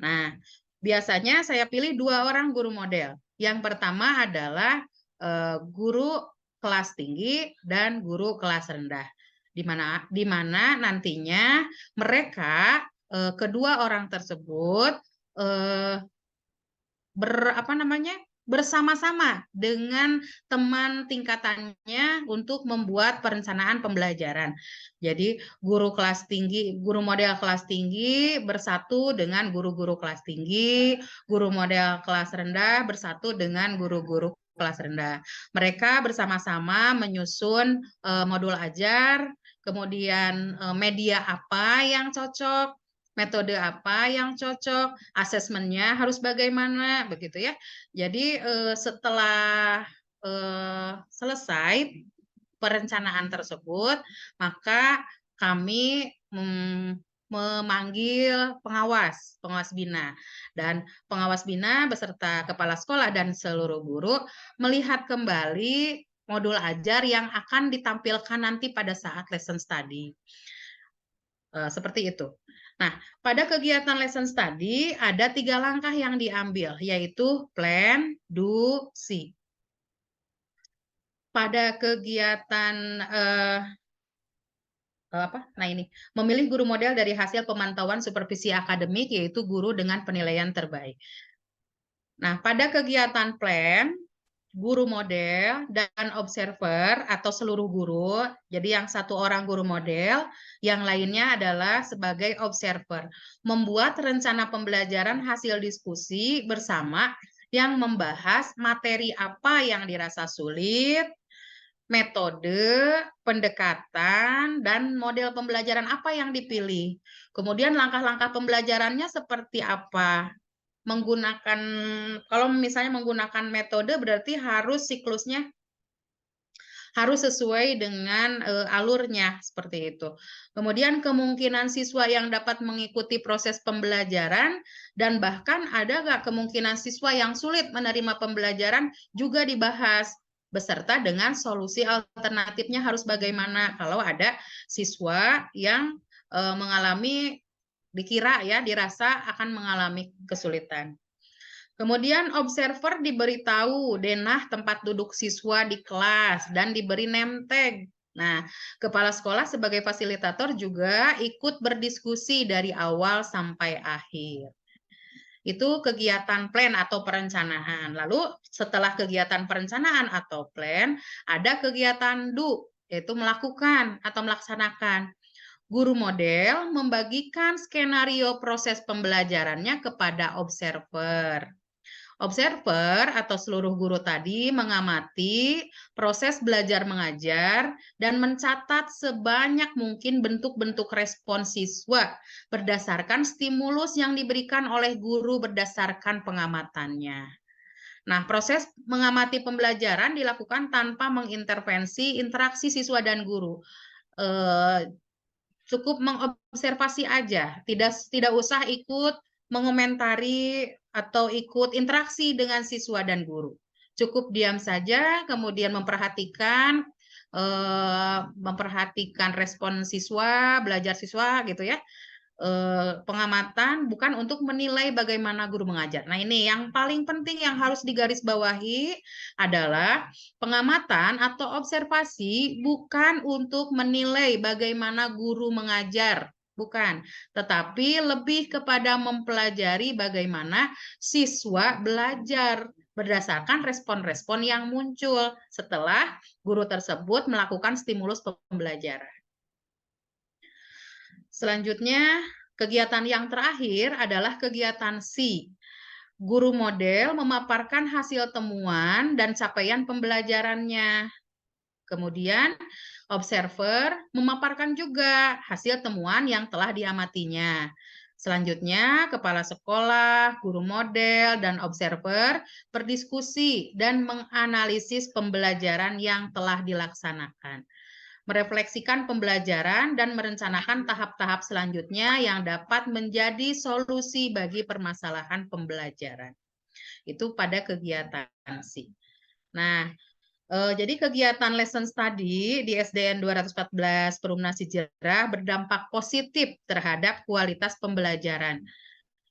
Speaker 5: Nah, biasanya saya pilih 2 orang guru model. Yang pertama adalah guru kelas tinggi dan guru kelas rendah. Di mana nantinya mereka kedua orang tersebut bersama-sama dengan teman tingkatannya untuk membuat perencanaan pembelajaran. Jadi guru model kelas tinggi bersatu dengan guru-guru kelas tinggi, guru model kelas rendah bersatu dengan guru-guru kelas rendah. Mereka bersama-sama menyusun modul ajar, kemudian media apa yang cocok, metode apa yang cocok, asesmennya harus bagaimana, begitu ya. Jadi setelah selesai perencanaan tersebut, maka kami memanggil pengawas bina. Dan pengawas bina beserta kepala sekolah dan seluruh guru melihat kembali modul ajar yang akan ditampilkan nanti pada saat lesson study. Seperti itu. Nah, pada kegiatan lesson study ada 3 langkah yang diambil, yaitu plan, do, see. Pada kegiatan memilih guru model dari hasil pemantauan supervisi akademik, yaitu guru dengan penilaian terbaik. Nah, pada kegiatan plan, guru model dan observer atau seluruh guru, jadi yang 1 orang guru model, yang lainnya adalah sebagai observer, membuat rencana pembelajaran hasil diskusi bersama yang membahas materi apa yang dirasa sulit, metode, pendekatan, dan model pembelajaran apa yang dipilih. Kemudian langkah-langkah pembelajarannya seperti apa. Kalau misalnya menggunakan metode berarti harus siklusnya harus sesuai dengan alurnya seperti itu. Kemudian kemungkinan siswa yang dapat mengikuti proses pembelajaran dan bahkan ada nggak kemungkinan siswa yang sulit menerima pembelajaran juga dibahas beserta dengan solusi alternatifnya harus bagaimana kalau ada siswa yang mengalami dirasa akan mengalami kesulitan. Kemudian observer diberitahu denah tempat duduk siswa di kelas dan diberi name tag. Nah, kepala sekolah sebagai fasilitator juga ikut berdiskusi dari awal sampai akhir. Itu kegiatan plan atau perencanaan. Lalu setelah kegiatan perencanaan atau plan, ada kegiatan do, yaitu melakukan atau melaksanakan. Guru model membagikan skenario proses pembelajarannya kepada observer. Observer atau seluruh guru tadi mengamati proses belajar mengajar dan mencatat sebanyak mungkin bentuk-bentuk respon siswa berdasarkan stimulus yang diberikan oleh guru berdasarkan pengamatannya. Nah, proses mengamati pembelajaran dilakukan tanpa mengintervensi interaksi siswa dan guru. Cukup mengobservasi aja, tidak usah ikut mengomentari atau ikut interaksi dengan siswa dan guru. Cukup diam saja, kemudian memperhatikan respon siswa, belajar siswa gitu ya. Pengamatan bukan untuk menilai bagaimana guru mengajar. Nah, ini yang paling penting yang harus digarisbawahi adalah pengamatan atau observasi bukan untuk menilai bagaimana guru mengajar, bukan, tetapi lebih kepada mempelajari bagaimana siswa belajar berdasarkan respon-respon yang muncul setelah guru tersebut melakukan stimulus pembelajaran. Selanjutnya, kegiatan yang terakhir adalah kegiatan C. Guru model memaparkan hasil temuan dan capaian pembelajarannya. Kemudian, observer memaparkan juga hasil temuan yang telah diamatinya. Selanjutnya, kepala sekolah, guru model, dan observer berdiskusi dan menganalisis pembelajaran yang telah dilaksanakan. merefleksikan pembelajaran, dan merencanakan tahap-tahap selanjutnya yang dapat menjadi solusi bagi permasalahan pembelajaran. Itu pada kegiatan C. Nah, jadi kegiatan lesson study di SDN 214 Perumnas Sejarah berdampak positif terhadap kualitas pembelajaran.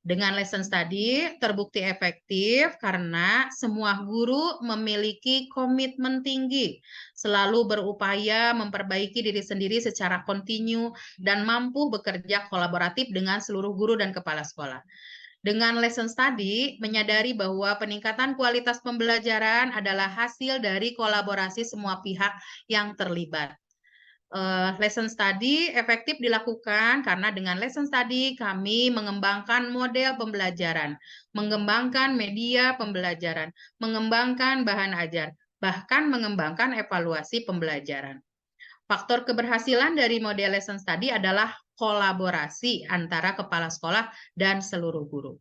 Speaker 5: Dengan lesson study terbukti efektif karena semua guru memiliki komitmen tinggi, selalu berupaya memperbaiki diri sendiri secara kontinu dan mampu bekerja kolaboratif dengan seluruh guru dan kepala sekolah. Dengan lesson study, menyadari bahwa peningkatan kualitas pembelajaran adalah hasil dari kolaborasi semua pihak yang terlibat. Lesson study efektif dilakukan karena dengan lesson study kami mengembangkan model pembelajaran, mengembangkan media pembelajaran, mengembangkan bahan ajar, bahkan mengembangkan evaluasi pembelajaran. Faktor keberhasilan dari model lesson study adalah kolaborasi antara kepala sekolah dan seluruh guru.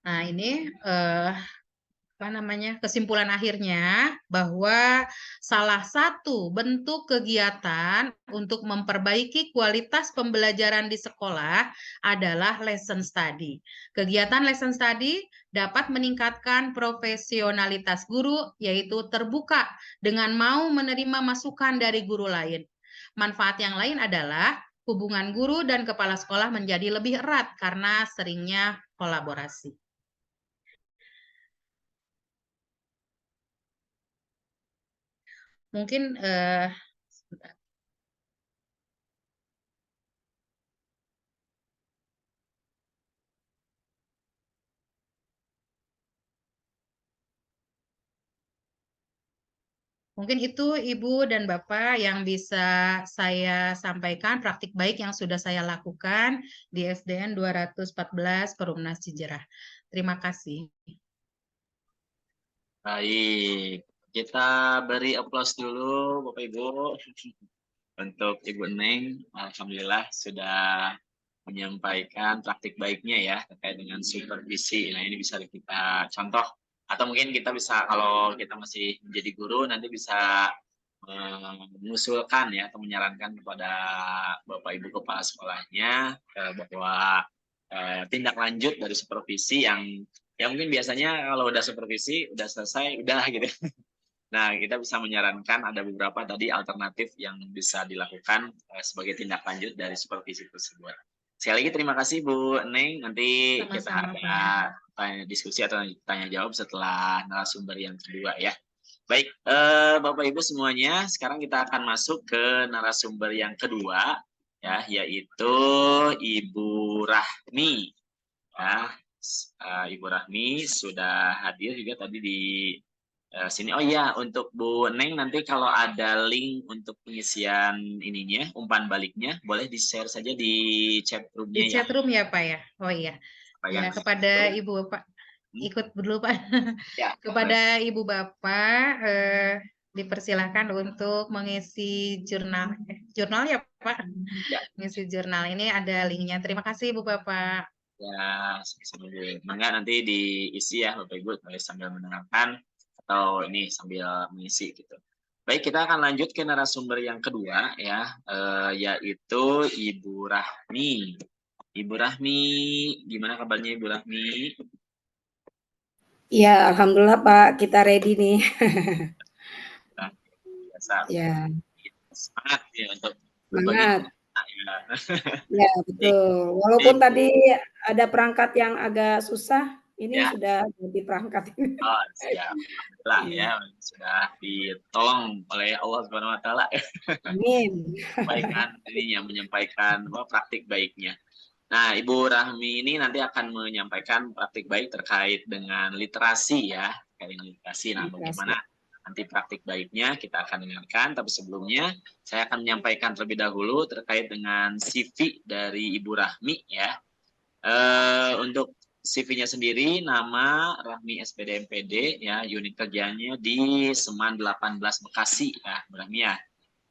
Speaker 5: Nah, ini kesimpulan akhirnya bahwa salah satu bentuk kegiatan untuk memperbaiki kualitas pembelajaran di sekolah adalah lesson study. Kegiatan lesson study dapat meningkatkan profesionalitas guru, yaitu terbuka dengan mau menerima masukan dari guru lain. Manfaat yang lain adalah hubungan guru dan kepala sekolah menjadi lebih erat karena seringnya kolaborasi. Mungkin sebentar. Mungkin itu Ibu dan Bapak yang bisa saya sampaikan praktik baik yang sudah saya lakukan di SDN 214 Perumnas Sejarah. Terima kasih.
Speaker 1: Baik, kita beri aplaus dulu Bapak Ibu untuk Ibu Neng. Alhamdulillah sudah menyampaikan praktik baiknya ya terkait dengan supervisi. Nah, ini bisa kita contoh atau mungkin kita bisa kalau kita masih menjadi guru nanti bisa mengusulkan ya atau menyarankan kepada Bapak Ibu kepala sekolahnya bahwa tindak lanjut dari supervisi yang mungkin biasanya kalau udah supervisi udah selesai udah gitu. Nah, kita bisa menyarankan ada beberapa tadi alternatif yang bisa dilakukan sebagai tindak lanjut dari supervisi tersebut. Sekali lagi terima kasih Bu Neng. Nanti kita ada tanya diskusi atau tanya jawab setelah narasumber yang kedua ya. Baik, Bapak Ibu semuanya, sekarang kita akan masuk ke narasumber yang kedua ya, yaitu Ibu Rahmi. Ya, Ibu Rahmi sudah hadir juga tadi di sini. Oh iya, untuk Bu Neng nanti kalau ada link untuk pengisian ininya, umpan baliknya, boleh di-share saja di chat room-nya
Speaker 5: di chat room ya Pak ya. Oh iya. Ya, kepada Ibu Bapak ikut dulu Pak. Ya, kepada boleh. Ibu Bapak dipersilakan untuk mengisi jurnal ya Pak. Ya. Mengisi jurnal ini ada linknya. Terima kasih Ibu Bapak.
Speaker 1: Ya, mangga nanti diisi ya Bapak Ibu sambil mendengarkan atau ini sambil mengisi gitu. Baik, kita akan lanjut ke narasumber yang kedua ya, yaitu Ibu Rahmi. Ibu Rahmi, gimana kabarnya Ibu Rahmi?
Speaker 2: Ya, alhamdulillah Pak, kita ready nih.
Speaker 1: Biasa.
Speaker 2: Ya.
Speaker 1: Semangat ya untuk
Speaker 2: semangat.
Speaker 1: Ya.
Speaker 2: Ya, betul. Walaupun tadi ada perangkat yang agak susah, ini ya. Sudah jadi perangkat.
Speaker 1: Oh, siap. Alhamdulillah ya, sudah ditolong oleh Allah Subhanahu wa taala.
Speaker 2: Amin.
Speaker 1: menyampaikan praktik baiknya. Nah, Ibu Rahmi ini nanti akan menyampaikan praktik baik terkait dengan literasi ya, literasi. Nah, bagaimana nanti praktik baiknya kita akan dengarkan, tapi sebelumnya saya akan menyampaikan terlebih dahulu terkait dengan CV dari Ibu Rahmi ya. Untuk CV-nya sendiri nama Rahmi SPD MPD ya, unit kerjanya di Seman 18 Bekasi ya, Bu Rahmi ya.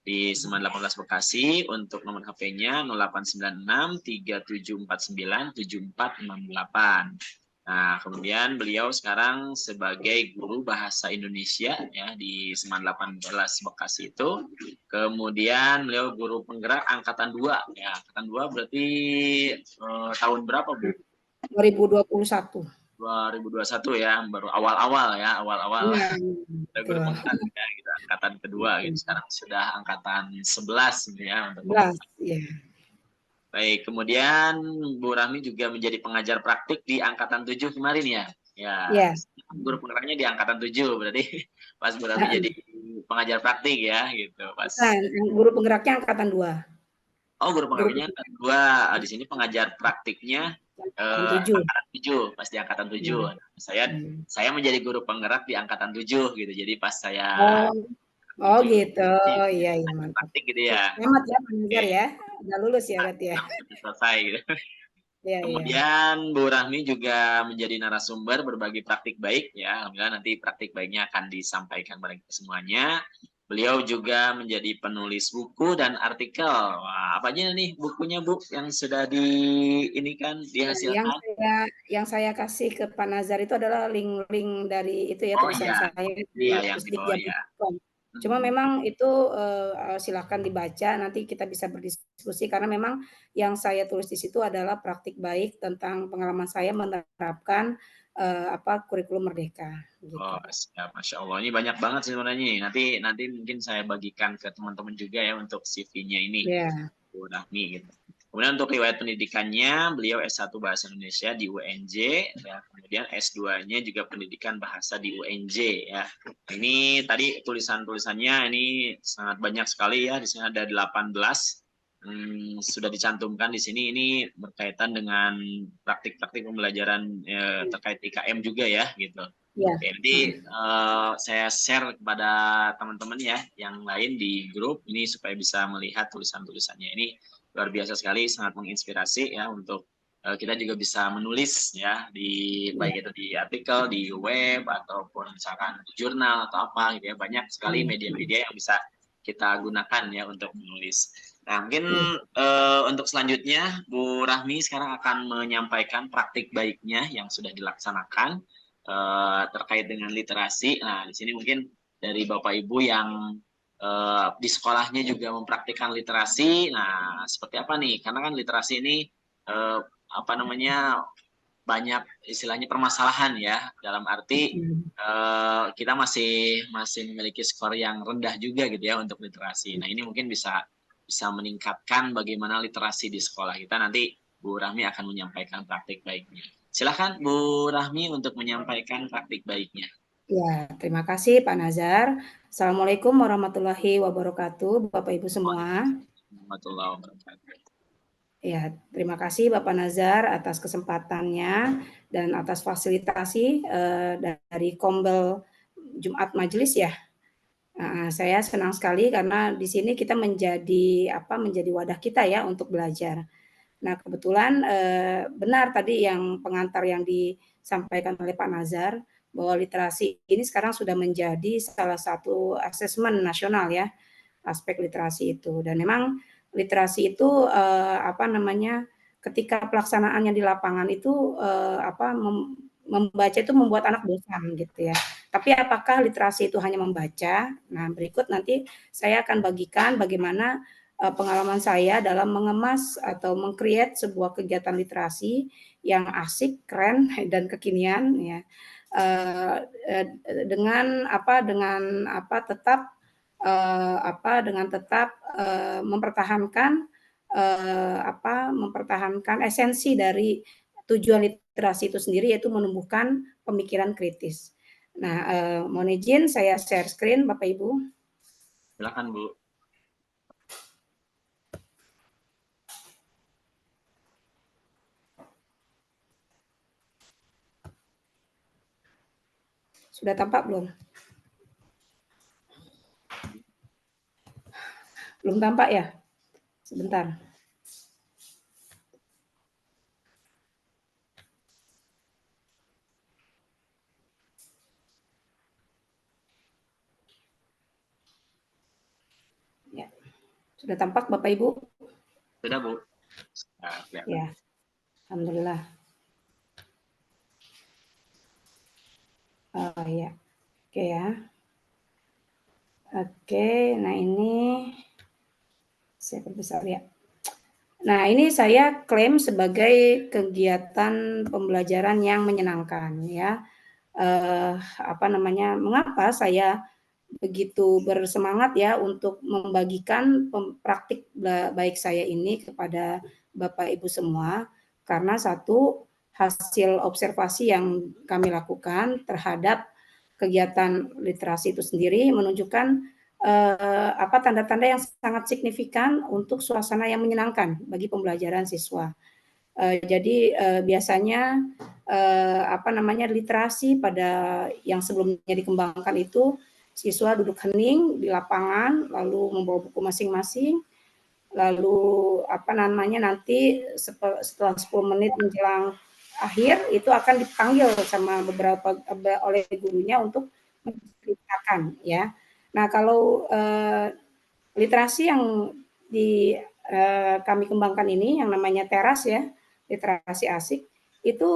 Speaker 1: Di Seman 18 Bekasi, untuk nomor HP-nya 0896 3749 7468. Nah, kemudian beliau sekarang sebagai guru bahasa Indonesia ya di Seman 18 Bekasi itu. Kemudian beliau guru penggerak angkatan 2 ya. Angkatan 2 berarti tahun berapa, Bu?
Speaker 2: 2021.
Speaker 1: 2021 ya, baru awal-awal ya, awal-awal.
Speaker 2: Iya,
Speaker 1: Guru
Speaker 2: betul.
Speaker 1: penggerak ya, gitu. Angkatan kedua gitu. Sekarang sudah angkatan 11 gitu ya untuk
Speaker 2: 11, iya.
Speaker 1: Baik, kemudian Bu Rahmi juga menjadi pengajar praktik di angkatan 7 kemarin ya. Ya,
Speaker 2: Iya.
Speaker 1: guru penggeraknya di angkatan 7 berarti pas Bu Rahmi jadi pengajar praktik ya gitu. Pas
Speaker 2: Guru penggeraknya angkatan 2.
Speaker 1: Oh, guru penggeraknya angkatan 2. Di sini pengajar praktiknya angkatan 7, pas di angkatan 7. Saya menjadi guru penggerak di angkatan 7 gitu. Jadi pas saya
Speaker 2: Oh gitu, iya mantap.
Speaker 1: praktik gitu ya.
Speaker 2: Selamat ya Pak Nizar ya, udah lulus ya berarti ya.
Speaker 1: Selesai gitu.
Speaker 2: Iya,
Speaker 1: Kemudian Bu Rahmi juga menjadi narasumber berbagi praktik baik ya. Alhamdulillah nanti praktik baiknya akan disampaikan kepada kita semuanya. Beliau juga menjadi penulis buku dan artikel. Wah, apa aja nih bukunya Bu yang sudah dihasilkan?
Speaker 2: Yang saya kasih ke Pak Nazar itu adalah link-link dari itu ya tulisan saya
Speaker 1: Iya, yang di bawah ya.
Speaker 2: Cuma memang itu silakan dibaca, nanti kita bisa berdiskusi karena memang yang saya tulis di situ adalah praktik baik tentang pengalaman saya menerapkan kurikulum merdeka. Gitu.
Speaker 1: Oh, siap, Masya Allah. Ini banyak banget sebenarnya. Nanti mungkin saya bagikan ke teman-teman juga ya untuk CV-nya ini. Bu Rahmi gitu. Kemudian untuk riwayat pendidikannya, beliau S1 Bahasa Indonesia di UNJ, ya. Kemudian S2-nya juga pendidikan bahasa di UNJ ya. Ini tadi tulisan-tulisannya ini sangat banyak sekali ya. Di sini ada 18. Sudah dicantumkan di sini, ini berkaitan dengan praktik-praktik pembelajaran terkait IKM juga ya gitu.
Speaker 2: Ya.
Speaker 1: Oke, nanti saya share kepada teman-teman ya yang lain di grup ini supaya bisa melihat tulisan-tulisannya. Ini luar biasa sekali, sangat menginspirasi ya untuk kita juga bisa menulis ya baik itu di artikel, di web ataupun misalkan di jurnal atau apa gitu ya. Banyak sekali media-media yang bisa kita gunakan ya untuk menulis. Nah, mungkin untuk selanjutnya Bu Rahmi sekarang akan menyampaikan praktik baiknya yang sudah dilaksanakan terkait dengan literasi. Nah, di sini mungkin dari Bapak Ibu yang di sekolahnya juga mempraktikkan literasi. Nah, seperti apa nih? Karena kan literasi ini banyak istilahnya permasalahan ya. Dalam arti kita masih memiliki skor yang rendah juga gitu ya untuk literasi. Nah, ini mungkin bisa meningkatkan bagaimana literasi di sekolah kita. Nanti Bu Rahmi akan menyampaikan praktik baiknya. Silakan Bu Rahmi untuk menyampaikan praktik baiknya.
Speaker 2: Ya, terima kasih Pak Nazar. Assalamualaikum warahmatullahi wabarakatuh, Bapak Ibu semua.
Speaker 1: Warahmatullahi wabarakatuh.
Speaker 2: Ya, terima kasih Bapak Nazar atas kesempatannya dan atas fasilitasi dari Kombel Jumat Majelis ya. Saya senang sekali karena di sini kita menjadi wadah kita ya untuk belajar. Nah, kebetulan benar tadi yang pengantar yang disampaikan oleh Pak Nazar bahwa literasi ini sekarang sudah menjadi salah satu asesmen nasional ya, aspek literasi itu. Dan memang literasi itu ketika pelaksanaannya di lapangan itu membaca itu membuat anak bosan gitu ya. Tapi apakah literasi itu hanya membaca? Nah, berikut nanti saya akan bagikan bagaimana pengalaman saya dalam mengemas atau meng-create sebuah kegiatan literasi yang asik, keren dan kekinian ya. Dengan tetap mempertahankan esensi dari tujuan literasi itu sendiri, yaitu menumbuhkan pemikiran kritis. Nah, mohon izin saya share screen Bapak Ibu.
Speaker 1: Silakan Bu.
Speaker 2: Sudah tampak belum? Belum tampak ya? Sebentar. Ya. Sudah tampak Bapak Ibu?
Speaker 1: Sudah Bu.
Speaker 2: Ya. Alhamdulillah. Oh ya, oke ya. Oke, nah ini saya perbesar ya. Nah, ini saya klaim sebagai kegiatan pembelajaran yang menyenangkan ya. Apa namanya? Mengapa saya begitu bersemangat ya untuk membagikan praktik baik saya ini kepada Bapak Ibu semua, karena satu, hasil observasi yang kami lakukan terhadap kegiatan literasi itu sendiri menunjukkan apa tanda-tanda yang sangat signifikan untuk suasana yang menyenangkan bagi pembelajaran siswa. Jadi biasanya apa namanya literasi pada yang sebelumnya dikembangkan itu siswa duduk hening di lapangan lalu membawa buku masing-masing, lalu apa namanya nanti setelah 10 menit menjelang akhir itu akan dipanggil sama beberapa oleh gurunya untuk menceritakan ya. Nah, kalau literasi yang kami kembangkan ini yang namanya teras ya, literasi asik itu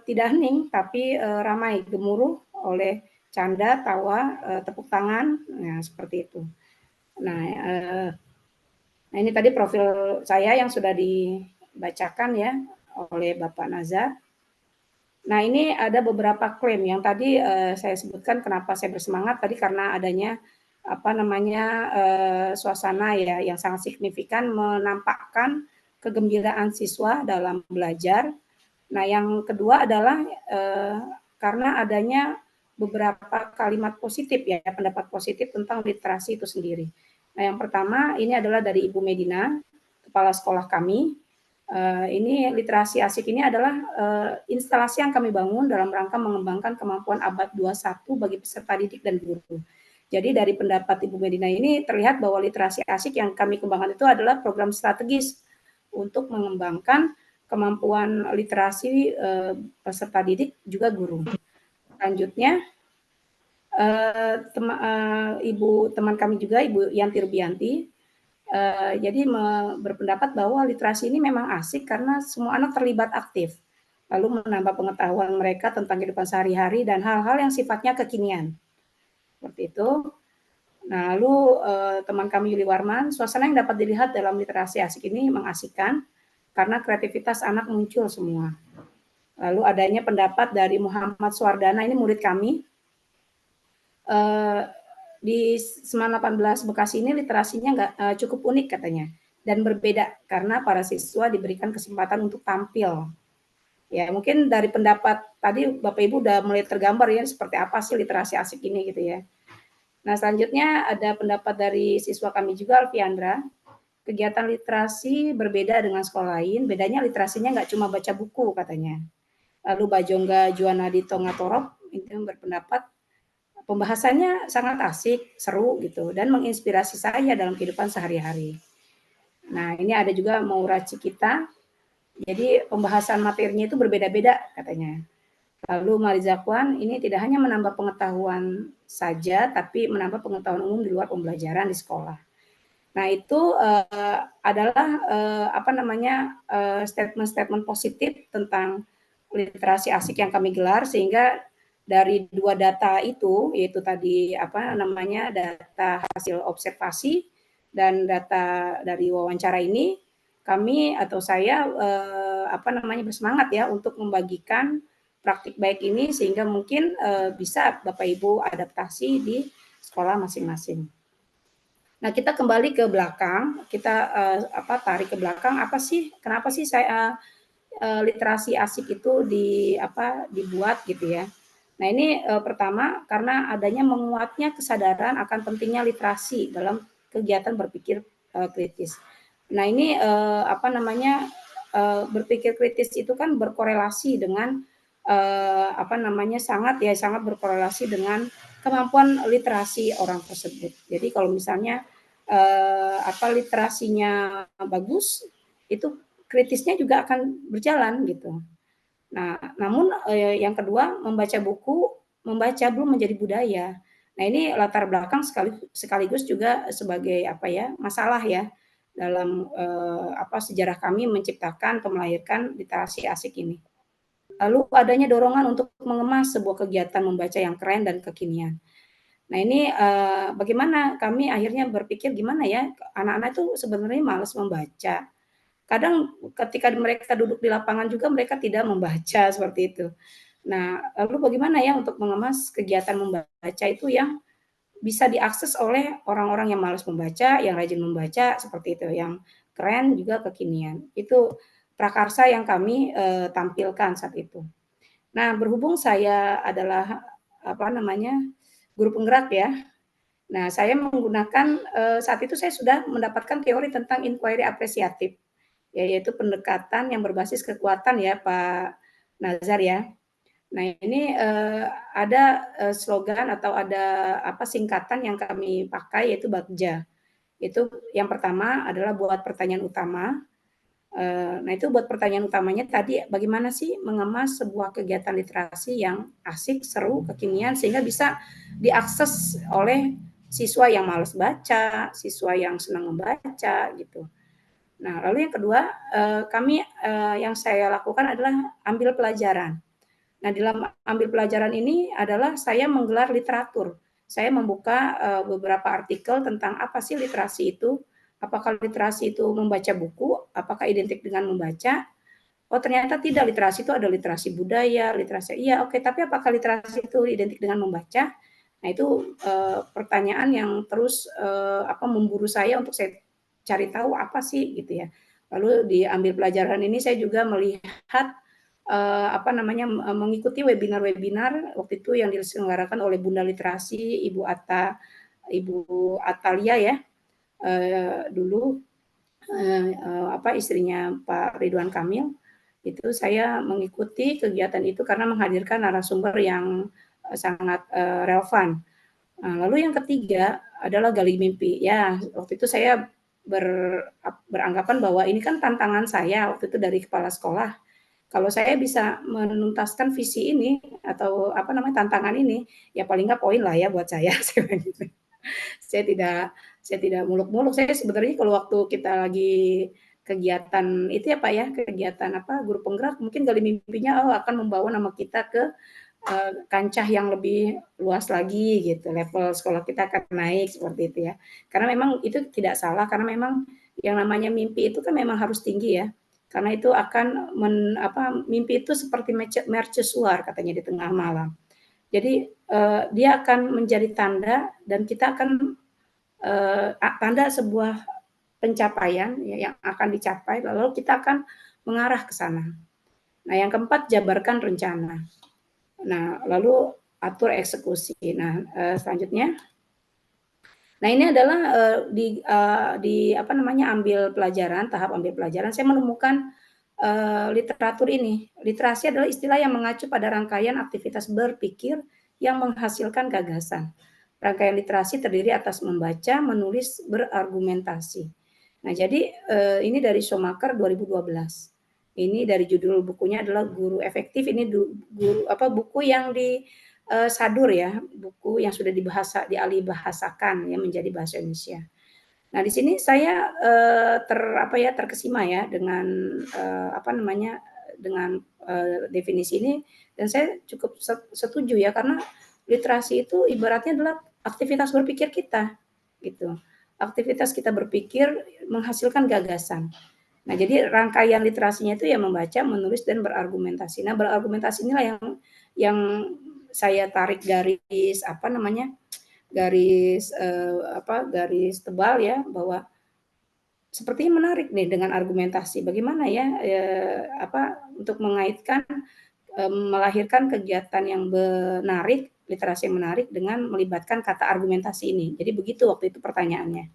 Speaker 2: tidak hening tapi ramai gemuruh oleh canda, tawa, tepuk tangan, nah seperti itu. Nah, ini tadi profil saya yang sudah dibacakan ya oleh Bapak Nazar. Nah, ini ada beberapa klaim yang tadi saya sebutkan kenapa saya bersemangat tadi karena adanya apa namanya suasana ya yang sangat signifikan menampakkan kegembiraan siswa dalam belajar. Nah, yang kedua adalah karena adanya beberapa kalimat positif ya, pendapat positif tentang literasi itu sendiri. Nah, yang pertama ini adalah dari Ibu Medina, kepala sekolah kami. Ini literasi asik ini adalah instalasi yang kami bangun dalam rangka mengembangkan kemampuan abad 21 bagi peserta didik dan guru. Jadi dari pendapat Ibu Medina ini terlihat bahwa literasi asik yang kami kembangkan itu adalah program strategis untuk mengembangkan kemampuan literasi peserta didik juga guru. Selanjutnya, Ibu teman kami juga, Ibu Yanti Rubianti, jadi berpendapat bahwa literasi ini memang asik karena semua anak terlibat aktif, lalu menambah pengetahuan mereka tentang kehidupan sehari-hari dan hal-hal yang sifatnya kekinian. Seperti itu. Nah, lalu teman kami Yuli Warman, suasana yang dapat dilihat dalam literasi asik ini mengasihkan karena kreativitas anak muncul semua. Lalu adanya pendapat dari Muhammad Suwardana, ini murid kami, di Seman 18 Bekasi ini literasinya nggak cukup unik katanya dan berbeda karena para siswa diberikan kesempatan untuk tampil. Ya mungkin dari pendapat tadi Bapak Ibu udah mulai tergambar ya seperti apa sih literasi asik ini gitu ya. Nah selanjutnya ada pendapat dari siswa kami juga Alfiandra. Kegiatan literasi berbeda dengan sekolah lain, bedanya literasinya nggak cuma baca buku katanya. Lalu Bajongga Juanadi Tongatorop itu berpendapat pembahasannya sangat asik, seru gitu, dan menginspirasi saya dalam kehidupan sehari-hari. Nah, ini ada juga Maura Cikita, jadi pembahasan materinya itu berbeda-beda katanya. Lalu Mariza Kwan, ini tidak hanya menambah pengetahuan saja, tapi menambah pengetahuan umum di luar pembelajaran di sekolah. Nah, itu adalah apa namanya statement-statement positif tentang literasi asik yang kami gelar, sehingga dari dua data itu, yaitu tadi apa namanya data hasil observasi dan data dari wawancara ini, kami atau saya apa namanya bersemangat ya untuk membagikan praktik baik ini sehingga mungkin bisa Bapak Ibu adaptasi di sekolah masing-masing. Nah, kita kembali ke belakang, kita tarik ke belakang apa sih? Kenapa sih saya literasi asik itu dibuat gitu ya? Nah, ini pertama karena adanya menguatnya kesadaran akan pentingnya literasi dalam kegiatan berpikir kritis. Nah, ini berpikir kritis itu kan berkorelasi dengan sangat berkorelasi dengan kemampuan literasi orang tersebut. Jadi kalau misalnya literasinya bagus, itu kritisnya juga akan berjalan gitu. Nah, namun yang kedua membaca buku, membaca belum menjadi budaya. Nah, ini latar belakang sekaligus juga sebagai masalah ya dalam sejarah kami menciptakan atau melahirkan literasi asik ini. lalu adanya dorongan untuk mengemas sebuah kegiatan membaca yang keren dan kekinian. Nah ini bagaimana kami akhirnya berpikir gimana ya, anak-anak itu sebenarnya malas membaca. Kadang ketika mereka duduk di lapangan juga mereka tidak membaca seperti itu. Nah, lalu bagaimana ya untuk mengemas kegiatan membaca itu yang bisa diakses oleh orang-orang yang malas membaca, yang rajin membaca seperti itu, yang keren juga kekinian. Itu prakarsa yang kami tampilkan saat itu. Nah, berhubung saya adalah guru penggerak ya. Nah, saya menggunakan saat itu saya sudah mendapatkan teori tentang inquiry apresiatif, yaitu pendekatan yang berbasis kekuatan ya Pak Nazar ya. Nah ini ada slogan atau ada singkatan yang kami pakai yaitu BAKJA. Itu yang pertama adalah buat pertanyaan utama. Nah itu buat pertanyaan utamanya tadi bagaimana sih mengemas sebuah kegiatan literasi yang asik, seru, kekinian sehingga bisa diakses oleh siswa yang malas baca, siswa yang senang membaca gitu. Nah lalu yang kedua yang saya lakukan adalah ambil pelajaran. Nah dalam ambil pelajaran ini adalah saya menggelar literatur. Saya membuka beberapa artikel tentang apa sih literasi itu, apakah literasi itu membaca buku, apakah identik dengan membaca. Oh ternyata tidak, literasi itu ada literasi budaya, literasi iya oke, tapi apakah literasi itu identik dengan membaca? Nah itu pertanyaan yang terus memburu saya untuk saya cari tahu apa sih gitu ya. Lalu diambil pelajaran ini saya juga melihat mengikuti webinar-webinar waktu itu yang diselenggarakan oleh Bunda Literasi Ibu Atalia ya dulu istrinya Pak Ridwan Kamil. Itu saya mengikuti kegiatan itu karena menghadirkan narasumber yang sangat relevan. Nah, lalu yang ketiga adalah gali mimpi. Ya, waktu itu saya beranggapan bahwa ini kan tantangan saya waktu itu dari kepala sekolah. Kalau saya bisa menuntaskan visi ini atau tantangan ini, ya paling nggak poin lah ya buat saya. Saya tidak muluk-muluk. Saya sebenarnya kalau waktu kita lagi kegiatan itu ya Pak ya, kegiatan guru penggerak mungkin gali mimpinya akan membawa nama kita ke kancah yang lebih luas lagi gitu. Level sekolah kita akan naik seperti itu ya. Karena memang itu tidak salah karena memang yang namanya mimpi itu kan memang harus tinggi ya. Karena itu akan mimpi itu seperti mercusuar katanya di tengah malam. Jadi dia akan menjadi tanda dan kita akan tanda sebuah pencapaian ya, yang akan dicapai lalu kita akan mengarah ke sana. Nah, yang keempat jabarkan rencana. Nah, lalu atur eksekusi. Nah, selanjutnya nah ini adalah ambil pelajaran, tahap ambil pelajaran saya menemukan literatur ini. Literasi adalah istilah yang mengacu pada rangkaian aktivitas berpikir yang menghasilkan gagasan. Rangkaian literasi terdiri atas membaca, menulis, berargumentasi. Nah, jadi ini dari Schumacher 2012. Ini dari judul bukunya adalah Guru Efektif. Ini buku yang di Sadur ya, buku yang sudah dialih bahasakan ya menjadi bahasa Indonesia. Nah, di sini saya terkesima ya dengan dengan definisi ini dan saya cukup setuju ya karena literasi itu ibaratnya adalah aktivitas berpikir kita gitu. Aktivitas kita berpikir menghasilkan gagasan. Nah, jadi rangkaian literasinya itu ya membaca, menulis dan berargumentasi. Nah, berargumentasi inilah yang saya tarik garis garis tebal ya bahwa sepertinya menarik nih dengan argumentasi. Bagaimana ya untuk mengaitkan melahirkan kegiatan yang menarik, literasi yang menarik dengan melibatkan kata argumentasi ini. Jadi begitu waktu itu pertanyaannya.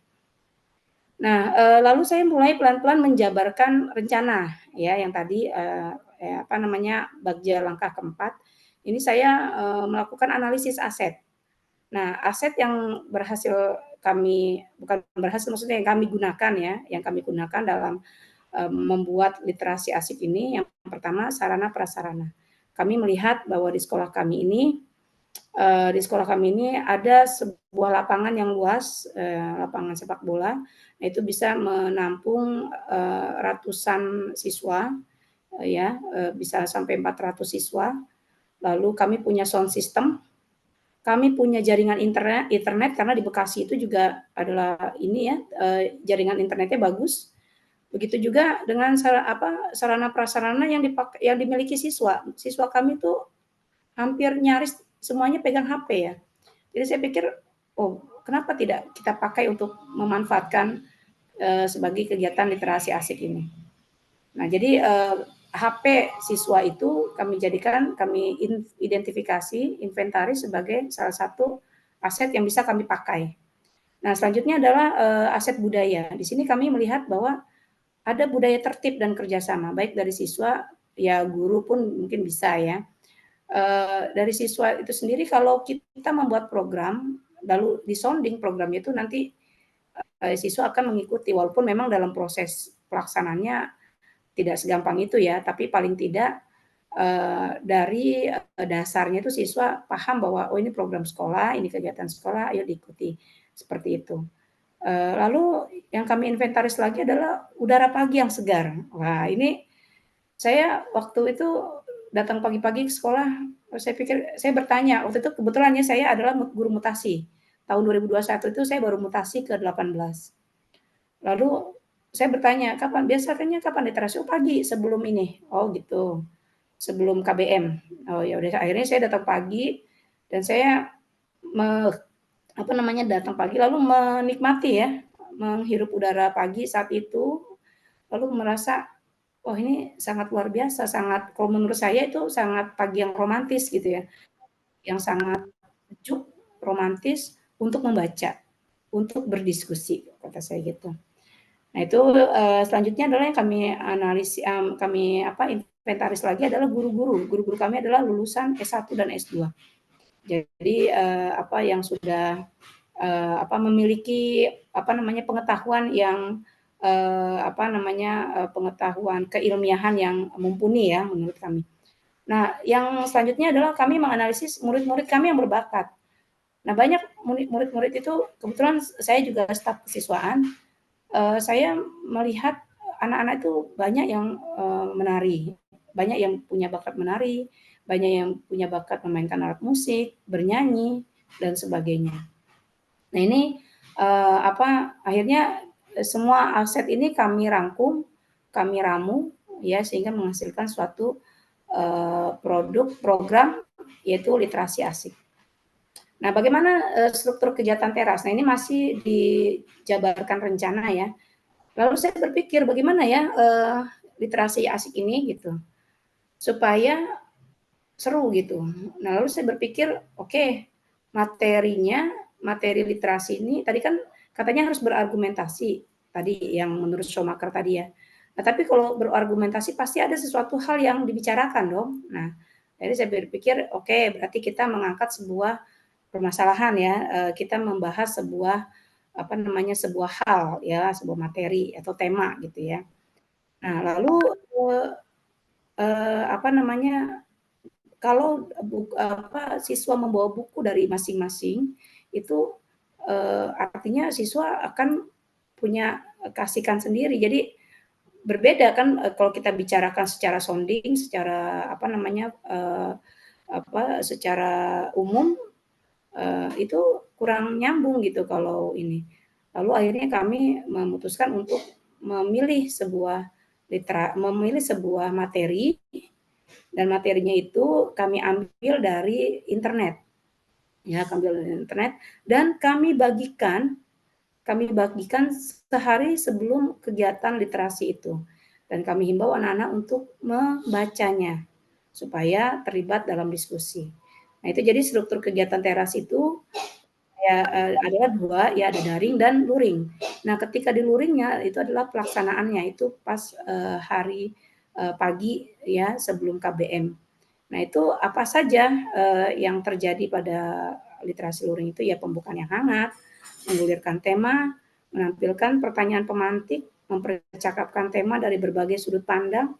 Speaker 2: Nah, lalu saya mulai pelan-pelan menjabarkan rencana ya yang tadi BAKJA langkah keempat. Ini saya melakukan analisis aset. Nah, aset yang maksudnya yang kami gunakan ya, yang kami gunakan dalam membuat literasi asik ini, yang pertama sarana prasarana. Kami melihat bahwa di sekolah kami ini ada sebuah lapangan yang luas, lapangan sepak bola, nah itu bisa menampung ratusan siswa bisa sampai 400 siswa. Lalu kami punya sound system, kami punya jaringan internet karena di Bekasi itu juga adalah ini ya, jaringan internetnya bagus. Begitu juga dengan sarana prasarana yang dimiliki siswa. Siswa kami tuh hampir nyaris semuanya pegang HP ya. Jadi saya pikir, oh kenapa tidak kita pakai untuk memanfaatkan sebagai kegiatan literasi asik ini. Nah jadi HP siswa itu kami identifikasi, inventaris sebagai salah satu aset yang bisa kami pakai. Nah selanjutnya adalah aset budaya. Di sini kami melihat bahwa ada budaya tertib dan kerjasama, baik dari siswa, ya guru pun mungkin bisa ya. Dari siswa itu sendiri kalau kita membuat program, lalu disounding programnya itu nanti siswa akan mengikuti, walaupun memang dalam proses pelaksanaannya tidak segampang itu ya, tapi paling tidak dari dasarnya itu siswa paham bahwa oh ini program sekolah, ini kegiatan sekolah, ayo diikuti, seperti itu. Lalu yang kami inventaris lagi adalah udara pagi yang segar. Wah ini saya waktu itu datang pagi-pagi ke sekolah, saya bertanya, waktu itu kebetulan ya saya adalah guru mutasi. Tahun 2021 itu saya baru mutasi ke 18. Lalu saya bertanya, biasanya kapan literasi? Oh pagi, sebelum ini. Oh gitu, sebelum KBM. Oh ya udah, akhirnya saya datang pagi dan saya datang pagi lalu menikmati ya, menghirup udara pagi saat itu, lalu merasa oh ini sangat luar biasa, kalau menurut saya itu sangat pagi yang romantis gitu ya, yang sangat sejuk, romantis untuk membaca, untuk berdiskusi, kata saya gitu. Nah itu selanjutnya adalah yang kami inventaris lagi adalah guru-guru. Guru-guru kami adalah lulusan S1 dan S2. Jadi yang sudah memiliki pengetahuan yang pengetahuan keilmiahan yang mumpuni ya menurut kami. Nah, yang selanjutnya adalah kami menganalisis murid-murid kami yang berbakat. Nah, banyak murid-murid itu kebetulan saya juga staf kesiswaan. Saya melihat anak-anak itu banyak yang menari, banyak yang punya bakat menari, banyak yang punya bakat memainkan alat musik, bernyanyi dan sebagainya. Nah, ini akhirnya semua aset ini kami rangkum, kami ramu ya sehingga menghasilkan suatu program yaitu literasi asik. Nah, bagaimana struktur kegiatan teras? Nah, ini masih dijabarkan rencana ya. Lalu saya berpikir bagaimana ya literasi asik ini gitu supaya seru gitu. Nah, lalu saya berpikir oke, materi literasi ini tadi kan katanya harus berargumentasi tadi yang menurut Schumacher tadi ya. Nah, tapi kalau berargumentasi pasti ada sesuatu hal yang dibicarakan dong. Nah, jadi saya berpikir oke, berarti kita mengangkat sebuah permasalahan ya, kita membahas sebuah sebuah hal ya, sebuah materi atau tema gitu ya. Nah, lalu kalau siswa membawa buku dari masing-masing itu artinya siswa akan punya kasihkan sendiri. Jadi berbeda kan kalau kita bicarakan secara sounding, secara secara umum itu kurang nyambung gitu kalau ini. Lalu akhirnya kami memutuskan untuk memilih sebuah materi dan materinya itu kami ambil dari internet. Ya, kami ambil dari internet dan kami bagikan sehari sebelum kegiatan literasi itu. Dan kami himbau anak-anak untuk membacanya supaya terlibat dalam diskusi. Nah, itu jadi struktur kegiatan teras itu ya adalah dua, ya ada daring dan luring. Nah, ketika di luringnya itu adalah pelaksanaannya itu pas hari pagi ya sebelum KBM. Nah, itu apa saja yang terjadi pada literasi luring itu ya pembukaan yang hangat, menggulirkan tema, menampilkan pertanyaan pemantik, mempercakapkan tema dari berbagai sudut pandang.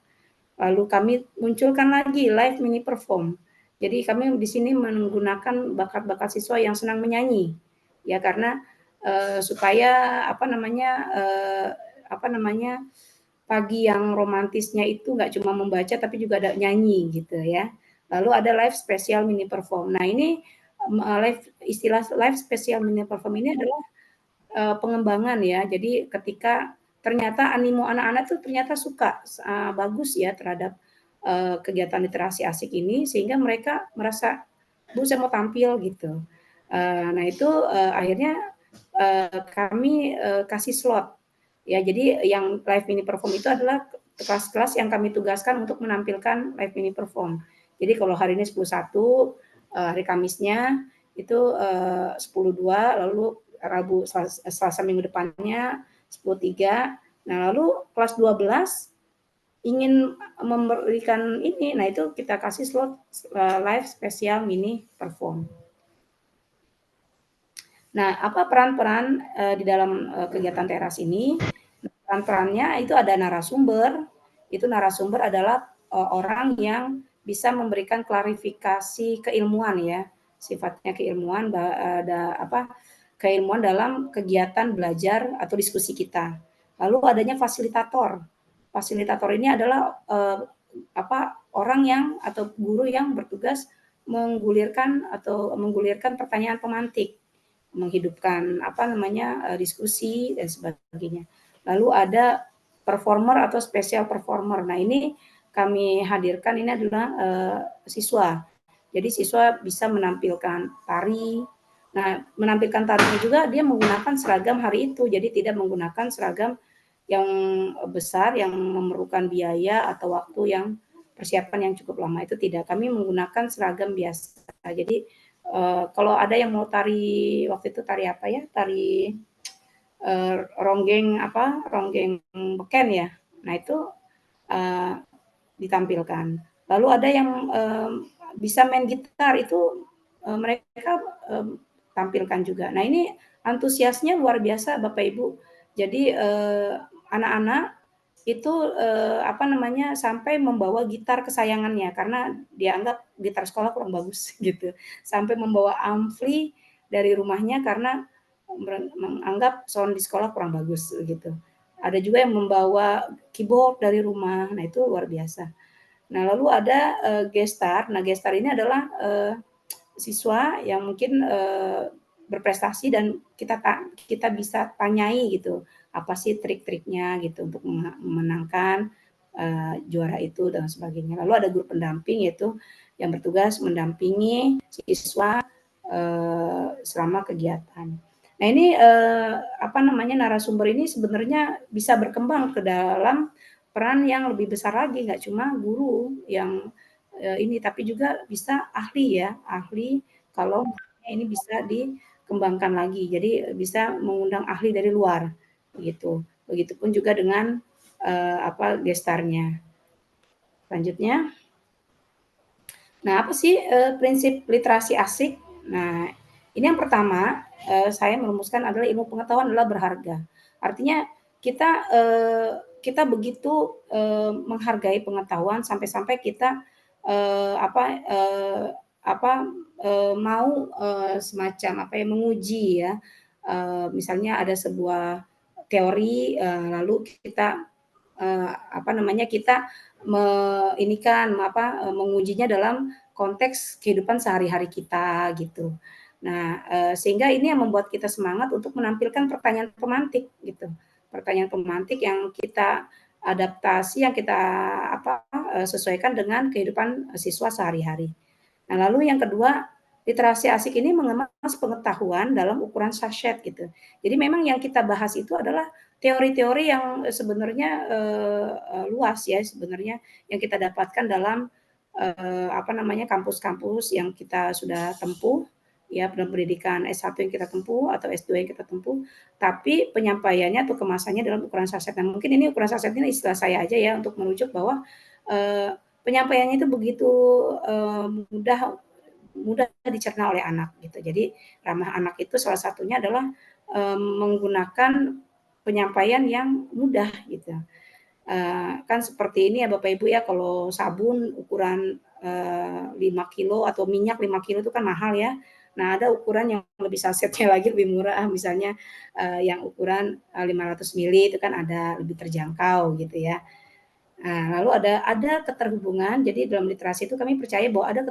Speaker 2: Lalu kami munculkan lagi live mini perform. Jadi kami di sini menggunakan bakat-bakat siswa yang senang menyanyi, ya karena supaya pagi yang romantisnya itu nggak cuma membaca tapi juga ada nyanyi gitu ya. Lalu ada live special mini perform. Nah ini istilah live special mini perform ini adalah pengembangan ya. Jadi ketika ternyata animo anak-anak tuh ternyata suka bagus ya terhadap kegiatan literasi asik ini sehingga mereka merasa, Bu saya mau tampil gitu. Nah itu akhirnya kami kasih slot. Ya, jadi yang live mini perform itu adalah kelas-kelas yang kami tugaskan untuk menampilkan live mini perform. Jadi kalau hari ini 10.1, hari Kamisnya itu 10.2, lalu Rabu Selasa minggu depannya 10.3. Nah, lalu kelas 12 ingin memberikan ini, nah itu kita kasih slot live spesial mini perform. Nah, apa peran-peran di dalam kegiatan teras ini? Peran-perannya itu ada narasumber. Itu narasumber adalah orang yang bisa memberikan klarifikasi keilmuan ya, sifatnya keilmuan ada keilmuan dalam kegiatan belajar atau diskusi kita. Lalu adanya fasilitator. Fasilitator ini adalah orang yang atau guru yang bertugas menggulirkan pertanyaan pemantik, menghidupkan diskusi dan sebagainya. Lalu ada performer atau special performer. Nah ini kami hadirkan ini adalah siswa. Jadi siswa bisa menampilkan tari. Nah menampilkan tarinya juga dia menggunakan seragam hari itu. Jadi tidak menggunakan seragam yang besar yang memerlukan biaya atau waktu yang persiapan yang cukup lama, itu tidak. Kami menggunakan seragam biasa. Jadi kalau ada yang mau tari waktu itu tari apa ya? Tari ronggeng beken ya. Nah itu ditampilkan. Lalu ada yang bisa main gitar itu mereka tampilkan juga. Nah ini antusiasnya luar biasa Bapak Ibu. Jadi anak-anak itu sampai membawa gitar kesayangannya karena dianggap gitar sekolah kurang bagus gitu. Sampai membawa ampli dari rumahnya karena menganggap sound di sekolah kurang bagus gitu. Ada juga yang membawa keyboard dari rumah. Nah, itu luar biasa. Nah, lalu ada gestar. Nah, gestar ini adalah siswa yang mungkin berprestasi dan kita bisa tanyai gitu apa sih trik-triknya gitu untuk memenangkan juara itu dan sebagainya. Lalu ada guru pendamping yaitu yang bertugas mendampingi siswa selama kegiatan. Nah ini narasumber ini sebenarnya bisa berkembang ke dalam peran yang lebih besar lagi, nggak cuma guru yang ini tapi juga bisa ahli ya, ahli kalau ini bisa dikembangkan lagi. Jadi bisa mengundang ahli dari luar gitu. Begitupun juga dengan gestarnya. Selanjutnya. Nah, apa sih prinsip literasi asik? Nah, ini yang pertama saya merumuskan adalah ilmu pengetahuan adalah berharga. Artinya kita begitu menghargai pengetahuan sampai-sampai kita mau semacam menguji ya. Misalnya ada sebuah teori lalu kita kita mengujinya dalam konteks kehidupan sehari-hari kita gitu. Nah, sehingga ini yang membuat kita semangat untuk menampilkan pertanyaan pemantik gitu. Pertanyaan pemantik yang kita adaptasi, yang kita sesuaikan dengan kehidupan siswa sehari-hari. Nah, lalu yang kedua, literasi asik ini mengemas pengetahuan dalam ukuran sachet gitu. Jadi memang yang kita bahas itu adalah teori-teori yang sebenarnya luas ya sebenarnya yang kita dapatkan dalam kampus-kampus yang kita sudah tempuh ya pendidikan S1 yang kita tempuh atau S2 yang kita tempuh, tapi penyampaiannya atau kemasannya dalam ukuran saset. Nah, mungkin ini ukuran saset ini istilah saya aja ya untuk merujuk bahwa penyampaiannya itu begitu mudah dicerna oleh anak gitu. Jadi ramah anak itu salah satunya adalah menggunakan penyampaian yang mudah gitu. Kan seperti ini ya Bapak Ibu ya, kalau sabun ukuran 5 kilo atau minyak 5 kilo itu kan mahal ya. Nah, ada ukuran yang lebih sasetnya lagi lebih murah, misalnya yang ukuran 500 mili itu kan ada lebih terjangkau gitu ya. Nah, lalu ada keterhubungan. Jadi dalam literasi itu kami percaya bahwa ada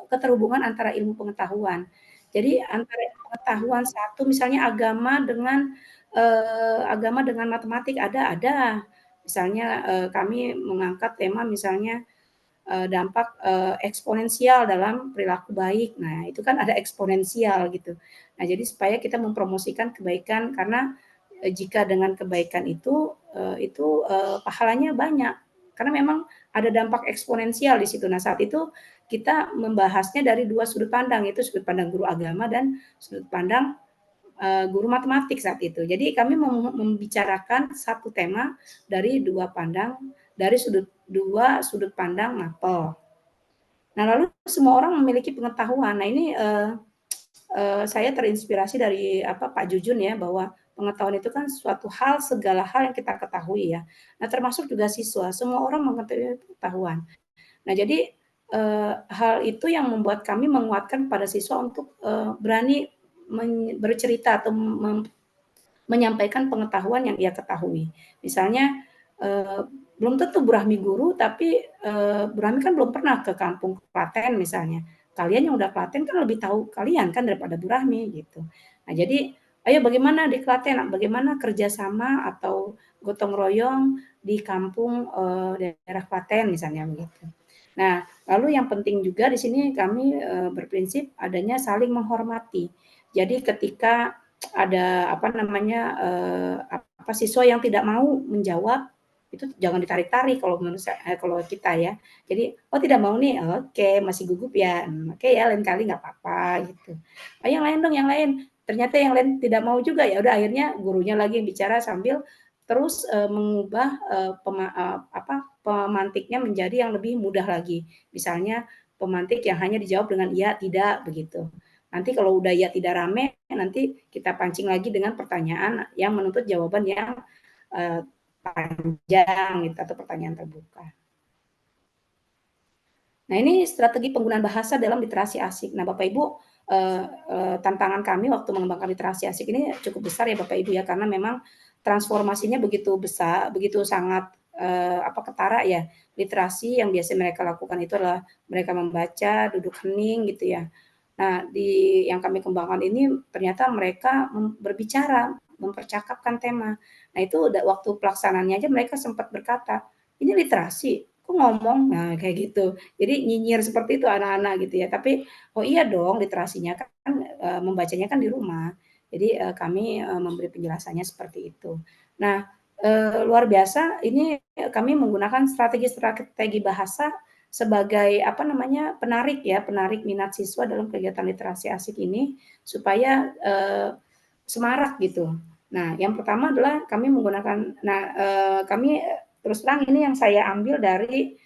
Speaker 2: keterhubungan antara ilmu pengetahuan. Jadi antara pengetahuan satu misalnya agama dengan matematik ada. Misalnya kami mengangkat tema misalnya dampak eksponensial dalam perilaku baik. Nah, itu kan ada eksponensial gitu. Nah, jadi supaya kita mempromosikan kebaikan karena jika dengan kebaikan itu pahalanya banyak. Karena memang ada dampak eksponensial di situ. Nah, saat itu kita membahasnya dari dua sudut pandang, yaitu sudut pandang guru agama dan sudut pandang guru matematik saat itu. Jadi kami membicarakan satu tema dari dua sudut pandang mapel. Nah, lalu semua orang memiliki pengetahuan. Nah, ini saya terinspirasi dari Pak Jujun ya, bahwa pengetahuan itu kan suatu hal, segala hal yang kita ketahui ya. Nah, termasuk juga siswa, semua orang mengetahui pengetahuan. Nah, jadi hal itu yang membuat kami menguatkan pada siswa untuk berani bercerita atau menyampaikan pengetahuan yang ia ketahui. Misalnya belum tentu Burahmi guru, tapi Burahmi kan belum pernah ke kampung Klaten misalnya. Kalian yang udah Klaten kan lebih tahu kalian kan daripada Burahmi gitu. Nah, jadi ayo bagaimana di Klaten, bagaimana kerjasama atau gotong royong di kampung daerah Klaten misalnya begitu. Nah, lalu yang penting juga di sini kami berprinsip adanya saling menghormati. Jadi ketika ada siswa yang tidak mau menjawab, itu jangan ditarik-tarik kalau menurut saya, kalau kita ya. Jadi, oh tidak mau nih, oke, masih gugup ya, oke ya lain kali nggak apa-apa gitu. Oh, yang lain dong, yang lain. Ternyata yang lain tidak mau juga, ya udah akhirnya gurunya lagi yang bicara sambil terus mengubah pemantiknya menjadi yang lebih mudah lagi. Misalnya pemantik yang hanya dijawab dengan iya, tidak begitu. Nanti kalau udah ya tidak rame, nanti kita pancing lagi dengan pertanyaan yang menuntut jawaban yang panjang gitu, atau pertanyaan terbuka. Nah, ini strategi penggunaan bahasa dalam literasi asik. Nah, Bapak Ibu, tantangan kami waktu mengembangkan literasi asik ini cukup besar ya Bapak Ibu ya, karena memang transformasinya begitu besar, begitu sangat ketara ya. Literasi yang biasa mereka lakukan itu adalah mereka membaca, duduk hening gitu ya. Nah, yang kami kembangkan ini ternyata mereka berbicara, mempercakapkan tema. Nah, itu waktu pelaksanaannya aja mereka sempat berkata, ini literasi, kok ngomong? Nah, kayak gitu. Jadi nyinyir seperti itu anak-anak gitu ya. Tapi, oh iya dong, literasinya kan membacanya kan di rumah. Jadi kami memberi penjelasannya seperti itu. Nah, luar biasa ini kami menggunakan strategi bahasa sebagai penarik minat siswa dalam kegiatan literasi asik ini supaya semarak gitu. Nah, yang pertama adalah kami menggunakan kami terus terang ini yang saya ambil dari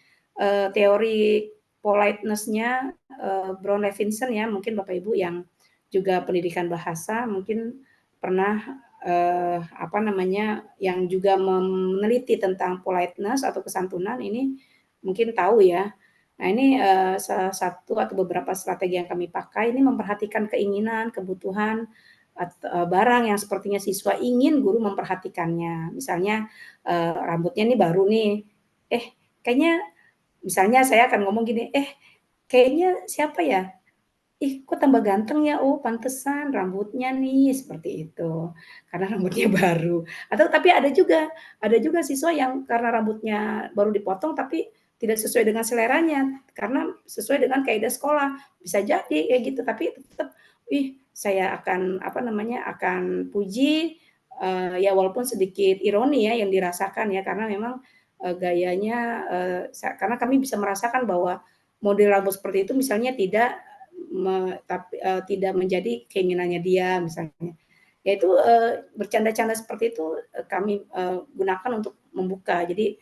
Speaker 2: teori politeness-nya Brown Levinson ya, mungkin Bapak Ibu yang juga pendidikan bahasa mungkin pernah yang juga meneliti tentang politeness atau kesantunan ini mungkin tahu ya. Nah, ini salah satu atau beberapa strategi yang kami pakai ini memperhatikan keinginan, kebutuhan atau barang yang sepertinya siswa ingin guru memperhatikannya. Misalnya rambutnya ini baru nih. Kayaknya misalnya saya akan ngomong gini, kayaknya siapa ya? Kok tambah ganteng ya? Oh, pantesan rambutnya nih seperti itu. Karena rambutnya baru. Tapi ada juga siswa yang karena rambutnya baru dipotong tapi tidak sesuai dengan seleranya karena sesuai dengan kaidah sekolah. Bisa jadi kayak gitu, tapi tetap saya akan akan puji ya walaupun sedikit ironi ya yang dirasakan ya karena memang gayanya karena kami bisa merasakan bahwa model rambut seperti itu misalnya tidak menjadi keinginannya dia misalnya. Yaitu bercanda-canda seperti itu kami gunakan untuk membuka. Jadi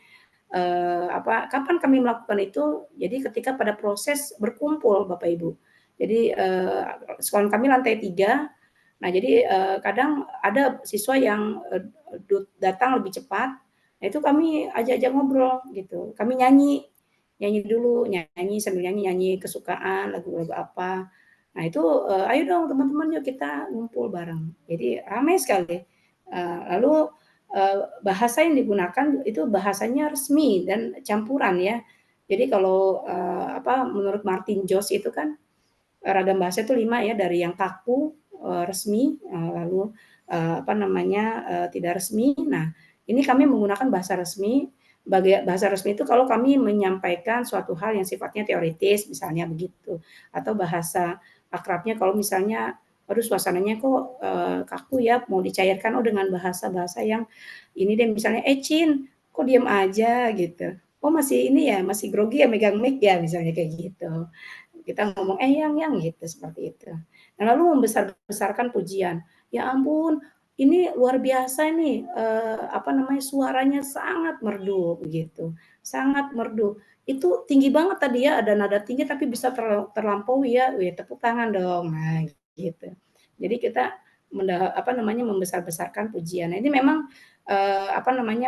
Speaker 2: kapan kami melakukan itu? Jadi ketika pada proses berkumpul Bapak Ibu. Jadi sekolah kami lantai 3. Nah, jadi kadang ada siswa yang datang lebih cepat. Nah, itu kami ajak-ajak ngobrol gitu. Kami nyanyi dulu, nyanyi sambil nyanyi kesukaan lagu-lagu apa. Nah itu ayo dong teman-teman, yuk kita ngumpul bareng. Jadi ramai sekali. Lalu bahasa yang digunakan itu bahasanya resmi dan campuran ya. Jadi kalau menurut Martin Jones itu kan ragam bahasa itu 5 ya, dari yang kaku, resmi, lalu tidak resmi. Nah, ini kami menggunakan bahasa resmi. Bahasa resmi itu kalau kami menyampaikan suatu hal yang sifatnya teoritis, misalnya begitu. Atau bahasa akrabnya kalau misalnya, aduh suasananya kok kaku ya, mau dicairkan dengan bahasa-bahasa yang ini deh, misalnya, Cin, kok diem aja gitu. Oh masih ini ya, masih grogi ya megang mic ya, misalnya kayak gitu. Kita ngomong yang gitu, seperti itu. Nah, lalu membesar-besarkan pujian. Ya ampun, ini luar biasa nih, suaranya sangat merdu begitu, sangat merdu. Itu tinggi banget tadi ya, ada nada tinggi tapi bisa terlampaui ya, wih tepuk tangan dong. Nah, gitu. Jadi kita membesar-besarkan pujian. Nah, ini memang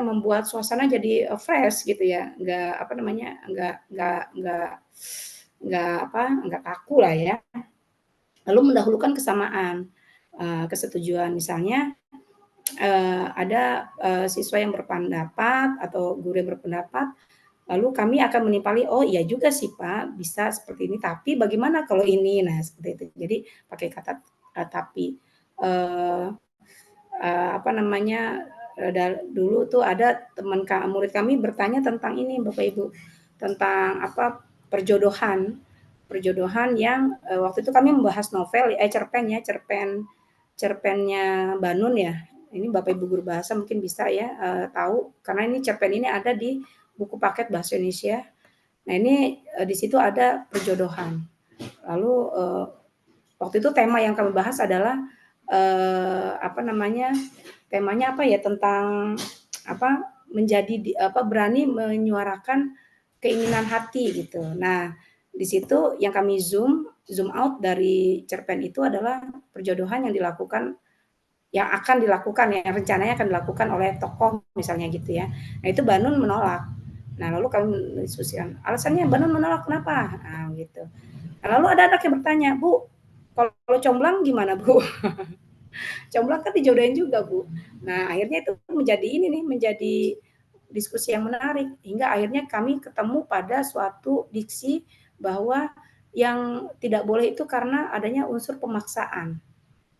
Speaker 2: membuat suasana jadi fresh gitu ya, nggak kaku lah ya. Lalu mendahulukan kesamaan, kesetujuan. Misalnya ada siswa yang berpendapat atau guru yang berpendapat, lalu kami akan menimpali, oh iya juga sih Pak, bisa seperti ini, tapi bagaimana kalau ini? Nah seperti itu. Jadi pakai kata tapi. Dulu tuh ada murid kami bertanya tentang ini Bapak Ibu, tentang perjodohan yang waktu itu kami membahas novel cerpennya Banun ya. Ini Bapak Ibu guru bahasa mungkin bisa ya tahu, karena ini cerpen ini ada di buku paket bahasa Indonesia. Nah ini di situ ada perjodohan. Lalu waktu itu tema yang kami bahas adalah temanya tentang berani menyuarakan keinginan hati gitu. Nah, di situ yang kami zoom out dari cerpen itu adalah perjodohan yang rencananya akan dilakukan oleh tokoh misalnya gitu ya. Nah, itu Banun menolak. Nah, lalu kami mendiskusikan, alasannya Banun menolak kenapa? Nah, gitu. Nah, lalu ada anak yang bertanya, Bu, kalau comblang gimana, Bu? Comblang kan dijodohin juga, Bu. Nah, akhirnya itu menjadi diskusi yang menarik, hingga akhirnya kami ketemu pada suatu diksi bahwa yang tidak boleh itu karena adanya unsur pemaksaan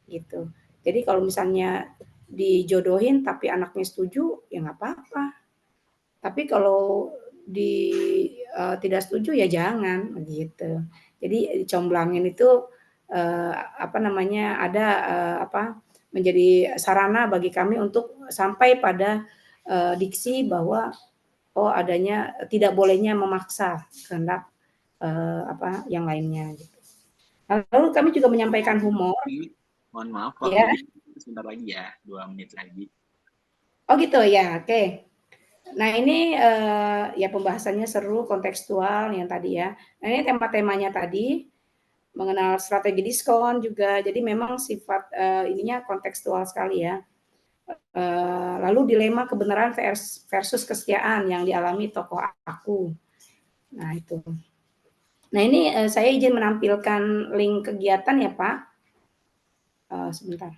Speaker 2: gitu. Jadi kalau misalnya dijodohin tapi anaknya setuju ya nggak apa-apa. Tapi kalau tidak setuju ya jangan gitu. Jadi comblangin itu menjadi sarana bagi kami untuk sampai pada diksi bahwa adanya tidak bolehnya memaksa kehendak yang lainnya gitu. Lalu kami juga menyampaikan humor.
Speaker 1: Mohon maaf,
Speaker 2: ya.
Speaker 1: Sebentar lagi ya, 2 menit lagi.
Speaker 2: Oh gitu ya, oke. Nah ini ya pembahasannya seru, kontekstual yang tadi ya. Nah ini tema-temanya tadi, mengenal strategi diskon juga, jadi memang sifat ininya kontekstual sekali ya. Lalu dilema kebenaran versus kesetiaan yang dialami tokoh aku. Nah itu. Nah ini saya izin menampilkan link kegiatan ya Pak. Sebentar.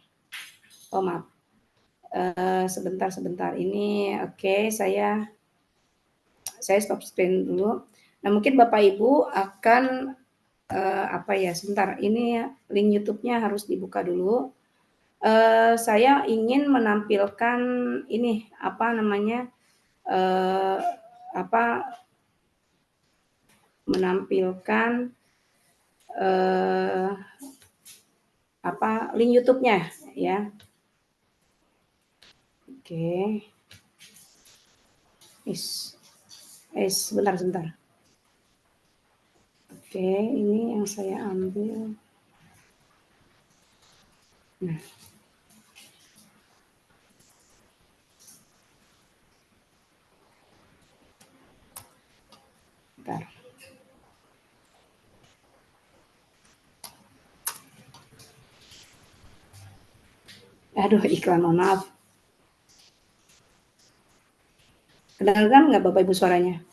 Speaker 2: Oh maaf. Sebentar. Ini oke, saya stop screen dulu. Nah mungkin Bapak Ibu akan sebentar. Ini link YouTube-nya harus dibuka dulu. Saya ingin menampilkan ini menampilkan link YouTube-nya ya. Oke. Sebentar. Oke, ini yang saya ambil. Nah. Bentar. Aduh, iklan, mohon maaf. Kedengaran nggak Bapak Ibu suaranya?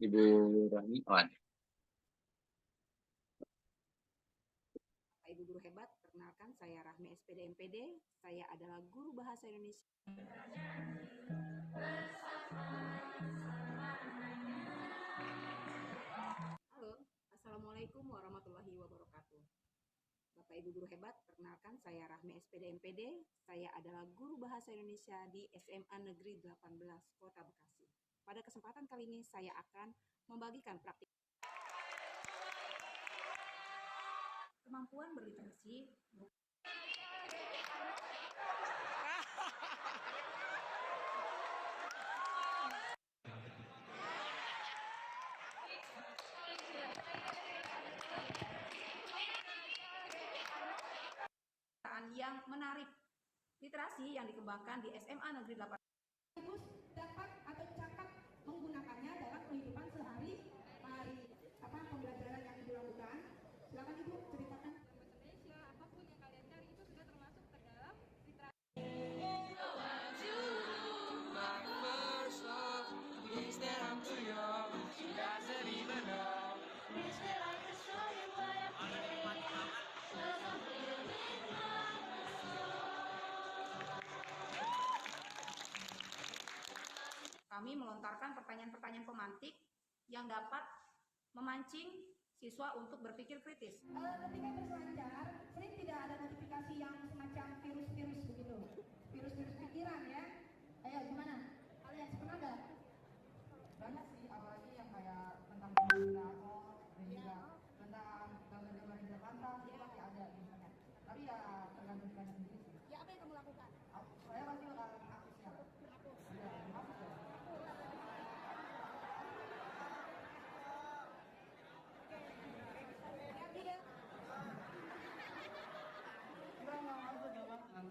Speaker 1: Ibu Rahmi. Oh, ada.
Speaker 2: Ibu guru hebat, perkenalkan saya Rahmi SPD MPD. Saya adalah guru bahasa Indonesia. Halo, Assalamualaikum warahmatullahi wabarakatuh. Bapak Ibu guru hebat, perkenalkan saya Rahmi SPD MPD. Saya adalah guru bahasa Indonesia di SMA Negeri 18 Kota Bekasi. Pada kesempatan kali ini saya akan membagikan praktik kemampuan berliterasi. Yang menarik, literasi yang dikembangkan di SMA Negeri 18 dapat atau cakap menggunakannya dalam kehidupan sehari-hari. Apa pembelajaran yang Ibu lakukan? Silakan Ibu ceritakan. Indonesia, apapun yang kalian cari itu sudah termasuk ke dalam literasi. Kami melontarkan pertanyaan-pertanyaan pemantik yang dapat memancing siswa untuk berpikir kritis. Ketika berselancar, sering tidak ada notifikasi yang semacam virus-virus begitu, virus-virus pikiran ya. Ayo gimana? Kalian pernah nggak? Banyak sih, apalagi yang kayak tentang moderator dan juga tentang gambar-gambar di Jakarta itu pasti ada misalnya. Tapi ya tergantung kita sendiri. Ya apa yang kamu lakukan? Saya pasti bakal hapus ya. Ya, hapus ya.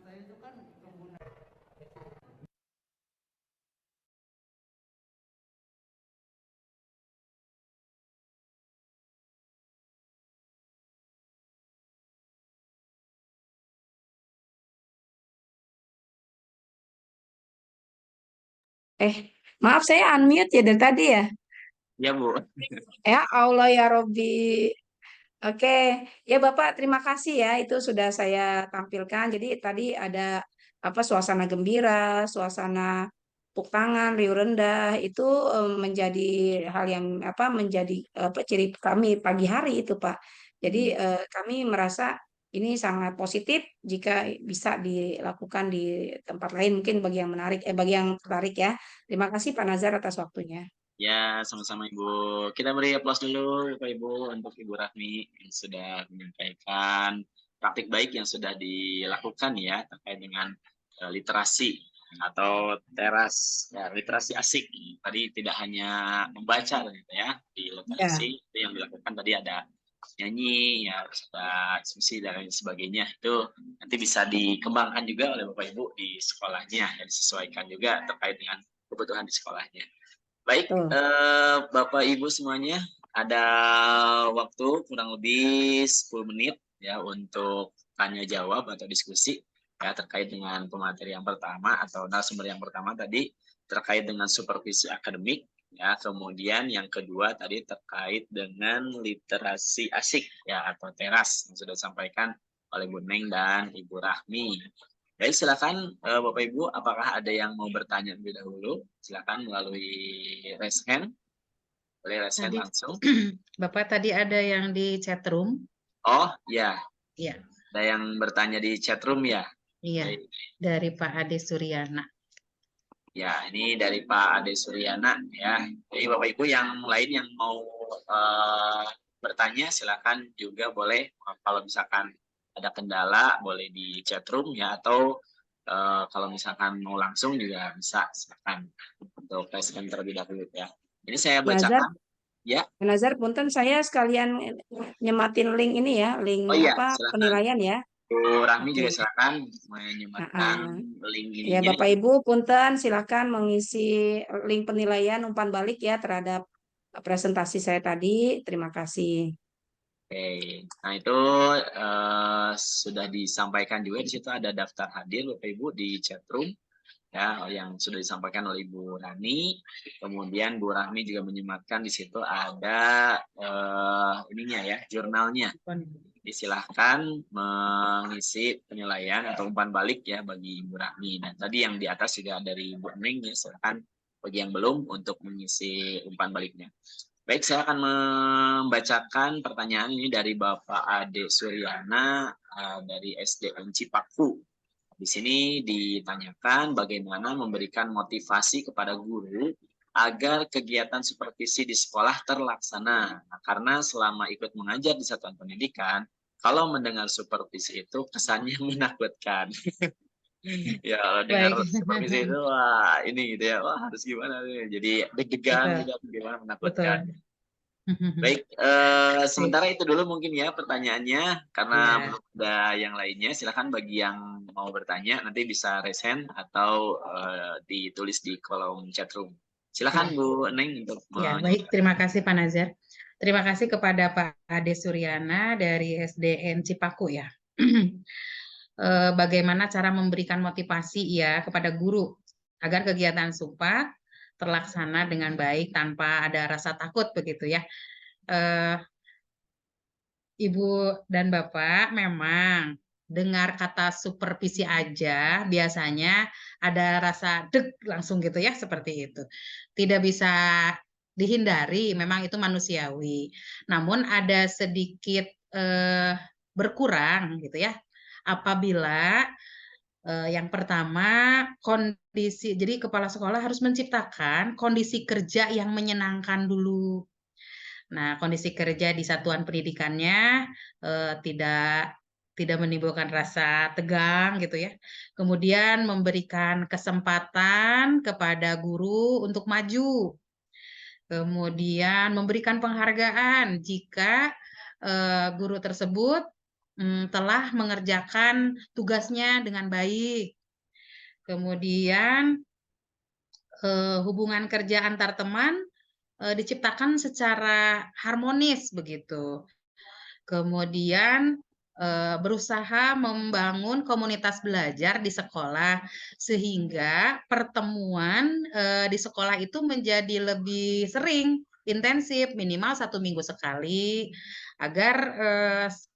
Speaker 2: Saya itu kan pengguna. Maaf saya unmute ya dari tadi ya.
Speaker 1: Ya, Bu.
Speaker 2: Ya Allah ya Robbi. Oke, ya Bapak terima kasih ya itu sudah saya tampilkan. Jadi tadi ada apa suasana gembira, suasana tepuk tangan, riuh rendah itu menjadi hal yang apa menjadi ciri kami pagi hari itu Pak. Jadi kami merasa ini sangat positif jika bisa dilakukan di tempat lain mungkin bagi yang menarik bagi yang tertarik ya. Terima kasih Pak Nazar atas waktunya.
Speaker 1: Ya, sama-sama Ibu. Kita beri aplaus dulu Bapak Ibu untuk Ibu Rahmi yang sudah menyampaikan praktik baik yang sudah dilakukan ya terkait dengan literasi atau teras ya, literasi asik. Tadi tidak hanya membaca ternyata ya di literasi itu yang dilakukan tadi ada nyanyi ya, ada diskusi dan lain sebagainya. Itu nanti bisa dikembangkan juga oleh Bapak Ibu di sekolahnya ya, disesuaikan juga terkait dengan kebutuhan di sekolahnya. Baik, Bapak Ibu semuanya, ada waktu kurang lebih 10 menit ya untuk tanya jawab atau diskusi ya terkait dengan pemateri yang pertama atau narasumber yang pertama tadi terkait dengan supervisi akademik ya, kemudian yang kedua tadi terkait dengan literasi asik ya atau teras yang sudah disampaikan oleh Bu Neng dan Ibu Rahmi. Baik, silakan Bapak Ibu, apakah ada yang mau bertanya lebih dahulu? Silakan melalui raise hand. Boleh raise hand langsung.
Speaker 5: Bapak tadi ada yang di chat room.
Speaker 1: Oh, ya.
Speaker 5: Iya.
Speaker 1: Ada yang bertanya di chat room ya?
Speaker 5: Iya.
Speaker 1: Baik.
Speaker 5: Dari Pak Ade Suryana.
Speaker 1: Ya, ini dari Pak Ade Suryana ya. Jadi Bapak Ibu yang lain yang mau bertanya silakan juga boleh. Kalau misalkan ada kendala boleh di chat room ya atau kalau misalkan mau langsung juga bisa silakan untuk presiden terlebih dahulu ya. Ini saya bacakan ya.
Speaker 2: Nazar, punten saya sekalian nyematin link ini ya, link apa silakan. Penilaian ya.
Speaker 1: Bu Rahmi juga silakan menyematkan link ini.
Speaker 2: Ya Bapak Ibu punten silakan mengisi link penilaian umpan balik ya terhadap presentasi saya tadi. Terima kasih.
Speaker 1: Oke, nah itu sudah disampaikan juga di situ ada daftar hadir Bapak Ibu di chat room ya yang sudah disampaikan oleh Ibu Rani. Kemudian Bu Rahmi juga menyematkan di situ ada ininya ya, jurnalnya. Silahkan mengisi penilaian atau umpan balik ya bagi Ibu Rahmi. Dan tadi yang di atas juga dari Ibu Neng ya, silahkan bagi yang belum untuk mengisi umpan baliknya. Baik, saya akan membacakan pertanyaan ini dari Bapak Ade Suryana dari SDN Cipaku. Di sini ditanyakan bagaimana memberikan motivasi kepada guru agar kegiatan supervisi di sekolah terlaksana. Nah, karena selama ikut mengajar di satuan pendidikan, kalau mendengar supervisi itu kesannya menakutkan. Ya, kalau dengar supervisi itu, wah ini gitu ya, wah harus gimana nih. Jadi deg-degan gitu, gimana menakutkan. Baik, sementara itu dulu mungkin ya pertanyaannya, karena belum ada yang lainnya. Silakan bagi yang mau bertanya, nanti bisa raise hand atau ditulis di kolom chat room. Silakan Bu Neng untuk
Speaker 5: baik, terima kasih Pak Nazar. Terima kasih kepada Pak Ade Suryana dari SDN Cipaku ya. Bagaimana cara memberikan motivasi ya kepada guru agar kegiatan SUPA terlaksana dengan baik tanpa ada rasa takut begitu ya. Ibu dan Bapak memang dengar kata supervisi aja biasanya ada rasa deg langsung gitu ya, seperti itu. Tidak bisa dihindari, memang itu manusiawi. Namun ada sedikit berkurang gitu ya apabila yang pertama kondisi, jadi kepala sekolah harus menciptakan kondisi kerja yang menyenangkan dulu. Nah, kondisi kerja di satuan pendidikannya tidak menimbulkan rasa tegang gitu ya. Kemudian memberikan kesempatan kepada guru untuk maju. Kemudian memberikan penghargaan jika guru tersebut telah mengerjakan tugasnya dengan baik. Kemudian hubungan kerja antar teman diciptakan secara harmonis begitu. Kemudian berusaha membangun komunitas belajar di sekolah sehingga pertemuan di sekolah itu menjadi lebih sering, intensif, minimal 1 minggu sekali, agar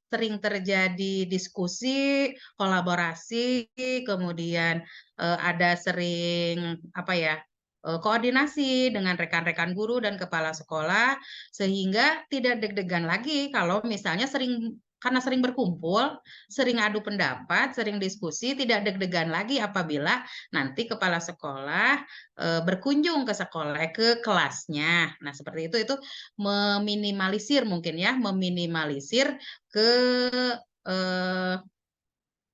Speaker 5: sering terjadi diskusi, kolaborasi, kemudian ada sering koordinasi dengan rekan-rekan guru dan kepala sekolah sehingga tidak deg-degan lagi kalau misalnya karena sering berkumpul, sering adu pendapat, sering diskusi, tidak deg-degan lagi apabila nanti kepala sekolah berkunjung ke sekolah, ke kelasnya. Nah, seperti itu meminimalisir mungkin ya, meminimalisir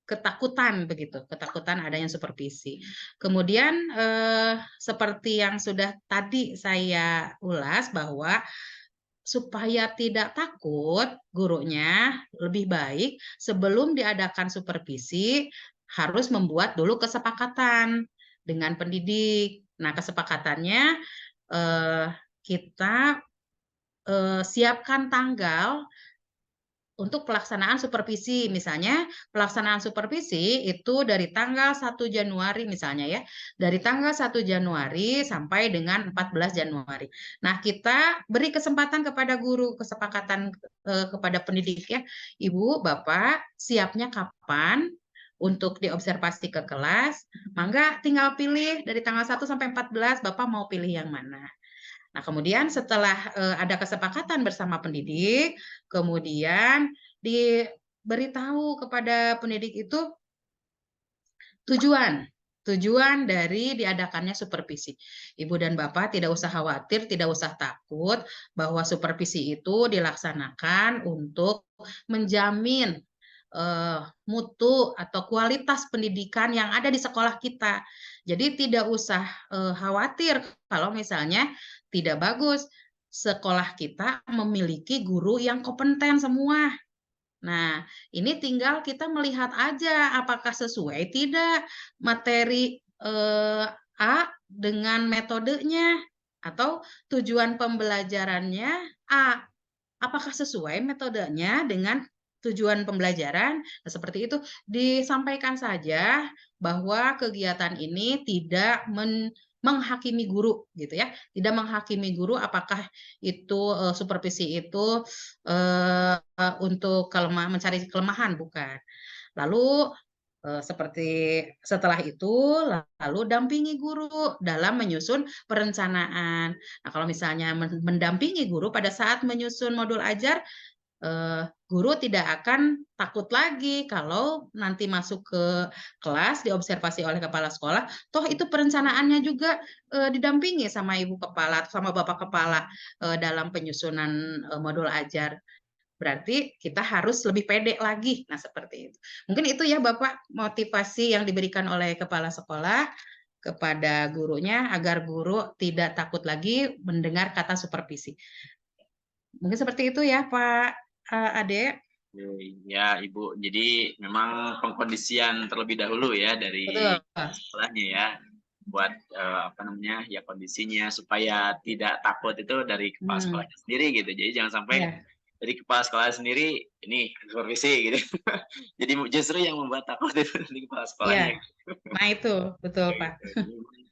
Speaker 5: ketakutan begitu, ketakutan adanya supervisi. Kemudian seperti yang sudah tadi saya ulas bahwa supaya tidak takut gurunya, lebih baik sebelum diadakan supervisi harus membuat dulu kesepakatan dengan pendidik. Nah, kesepakatannya kita siapkan tanggal untuk pelaksanaan supervisi. Misalnya pelaksanaan supervisi itu dari tanggal 1 Januari misalnya ya. Dari tanggal 1 Januari sampai dengan 14 Januari. Nah, kita beri kesempatan kepada guru, kesepakatan kepada pendidik ya. Ibu, Bapak, siapnya kapan untuk diobservasi ke kelas? Mangga tinggal pilih dari tanggal 1 sampai 14 Bapak mau pilih yang mana. Nah, kemudian setelah ada kesepakatan bersama pendidik, kemudian diberitahu kepada pendidik itu tujuan dari diadakannya supervisi. Ibu dan Bapak tidak usah khawatir, tidak usah takut bahwa supervisi itu dilaksanakan untuk menjamin mutu atau kualitas pendidikan yang ada di sekolah kita. Jadi tidak usah khawatir kalau misalnya tidak bagus. Sekolah kita memiliki guru yang kompeten semua. Nah, ini tinggal kita melihat aja apakah sesuai tidak materi A dengan metodenya atau tujuan pembelajarannya A. Apakah sesuai metodenya dengan tujuan pembelajaran. Nah, seperti itu disampaikan saja bahwa kegiatan ini tidak menghakimi guru gitu ya, tidak menghakimi guru apakah itu supervisi itu untuk mencari kelemahan, bukan. Lalu seperti setelah itu lalu dampingi guru dalam menyusun perencanaan. Nah, kalau misalnya mendampingi guru pada saat menyusun modul ajar, guru tidak akan takut lagi kalau nanti masuk ke kelas diobservasi oleh kepala sekolah, toh itu perencanaannya juga didampingi sama ibu kepala, sama bapak kepala dalam penyusunan modul ajar. Berarti kita harus lebih pede lagi. Nah, seperti itu. Mungkin itu ya Bapak motivasi yang diberikan oleh kepala sekolah kepada gurunya agar guru tidak takut lagi mendengar kata supervisi. Mungkin seperti itu ya Pak Ade.
Speaker 1: Ya Ibu, jadi memang pengkondisian terlebih dahulu ya dari
Speaker 5: Betul.
Speaker 1: sekolahnya ya, buat ya kondisinya supaya tidak takut itu dari kepala sekolahnya sendiri gitu. Jadi jangan sampai dari kepala sekolah sendiri ini supervisi gitu. Jadi justru yang membuat takut itu dari kepala sekolahnya.
Speaker 5: Nah itu betul Pak.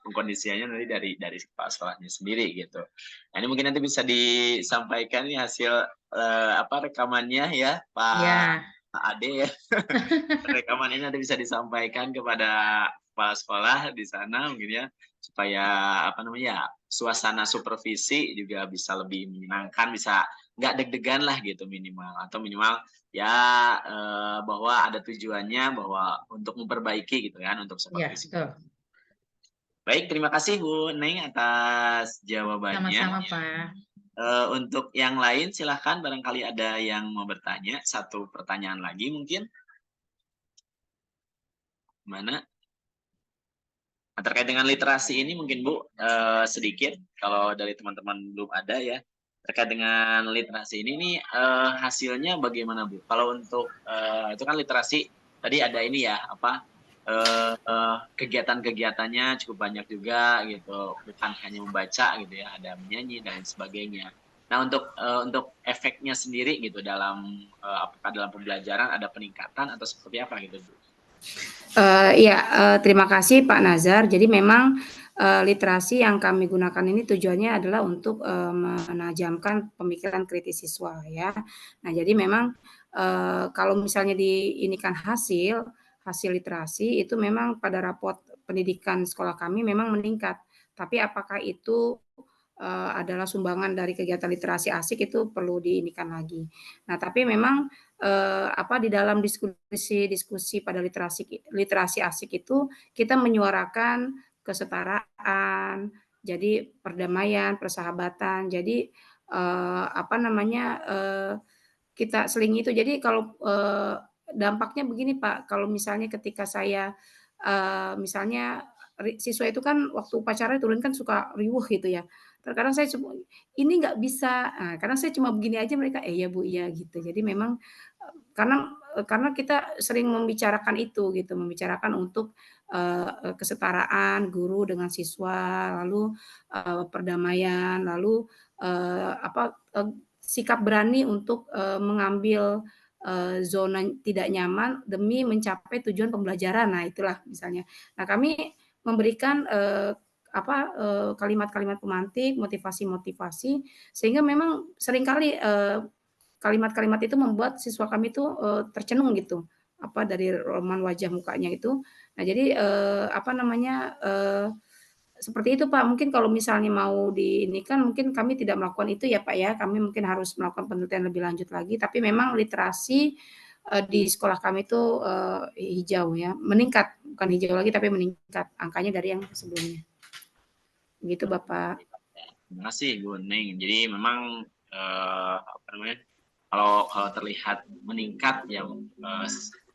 Speaker 1: Pengkondisiannya nanti dari kepala sekolahnya sendiri gitu. Nah, ini mungkin nanti bisa disampaikan nih hasil rekamannya ya Pak Ade ya. Rekaman ini nanti bisa disampaikan kepada kepala sekolah di sana mungkin ya, supaya suasana supervisi juga bisa lebih menyenangkan, bisa nggak deg-degan lah gitu minimal, atau minimal ya bahwa ada tujuannya bahwa untuk memperbaiki gitu kan untuk supervisi. Baik, terima kasih Bu Neng atas jawabannya.
Speaker 5: Sama-sama Pak.
Speaker 1: Untuk yang lain silahkan barangkali ada yang mau bertanya, satu pertanyaan lagi mungkin. Mana? Nah, terkait dengan literasi ini mungkin Bu sedikit kalau dari teman-teman belum ada ya, terkait dengan literasi ini nih hasilnya bagaimana Bu? Kalau untuk itu kan literasi tadi ada ini ya kegiatan-kegiatannya cukup banyak juga gitu, bukan hanya membaca gitu ya, ada menyanyi dan sebagainya. Nah untuk efeknya sendiri gitu dalam apakah dalam pembelajaran ada peningkatan atau seperti apa gitu Bu?
Speaker 2: Terima kasih Pak Nazar. Jadi memang literasi yang kami gunakan ini tujuannya adalah untuk menajamkan pemikiran kritis siswa ya. Nah jadi memang kalau misalnya diinikan hasil literasi itu memang pada raport pendidikan sekolah kami memang meningkat. Tapi apakah itu adalah sumbangan dari kegiatan literasi asik itu perlu diinikan lagi. Nah tapi memang di dalam diskusi pada literasi asik itu kita menyuarakan kesetaraan, jadi perdamaian, persahabatan. Jadi kita selingi itu. Jadi kalau dampaknya begini Pak, kalau misalnya ketika saya misalnya siswa itu kan waktu upacara turun kan suka riuh gitu ya. Terkadang saya cuma ini nggak bisa, kadang saya cuma begini aja mereka, "Ya Bu, iya," gitu. Jadi memang karena kita sering membicarakan itu gitu, membicarakan untuk kesetaraan guru dengan siswa, lalu perdamaian, lalu sikap berani untuk mengambil zona tidak nyaman demi mencapai tujuan pembelajaran. Nah, itulah misalnya. Nah, kami memberikan kalimat-kalimat pemantik, motivasi-motivasi, sehingga memang seringkali kalimat-kalimat itu membuat siswa kami itu tercenung gitu, dari raut wajah mukanya itu. Nah, jadi seperti itu Pak. Mungkin kalau misalnya mau diinikan, mungkin kami tidak melakukan itu ya Pak ya. Kami mungkin harus melakukan penelitian lebih lanjut lagi. Tapi memang literasi di sekolah kami itu hijau ya, meningkat, bukan hijau lagi tapi meningkat angkanya dari yang sebelumnya. Begitu Bapak.
Speaker 1: Terima kasih Bu Neng. Jadi memang kalau terlihat meningkat ya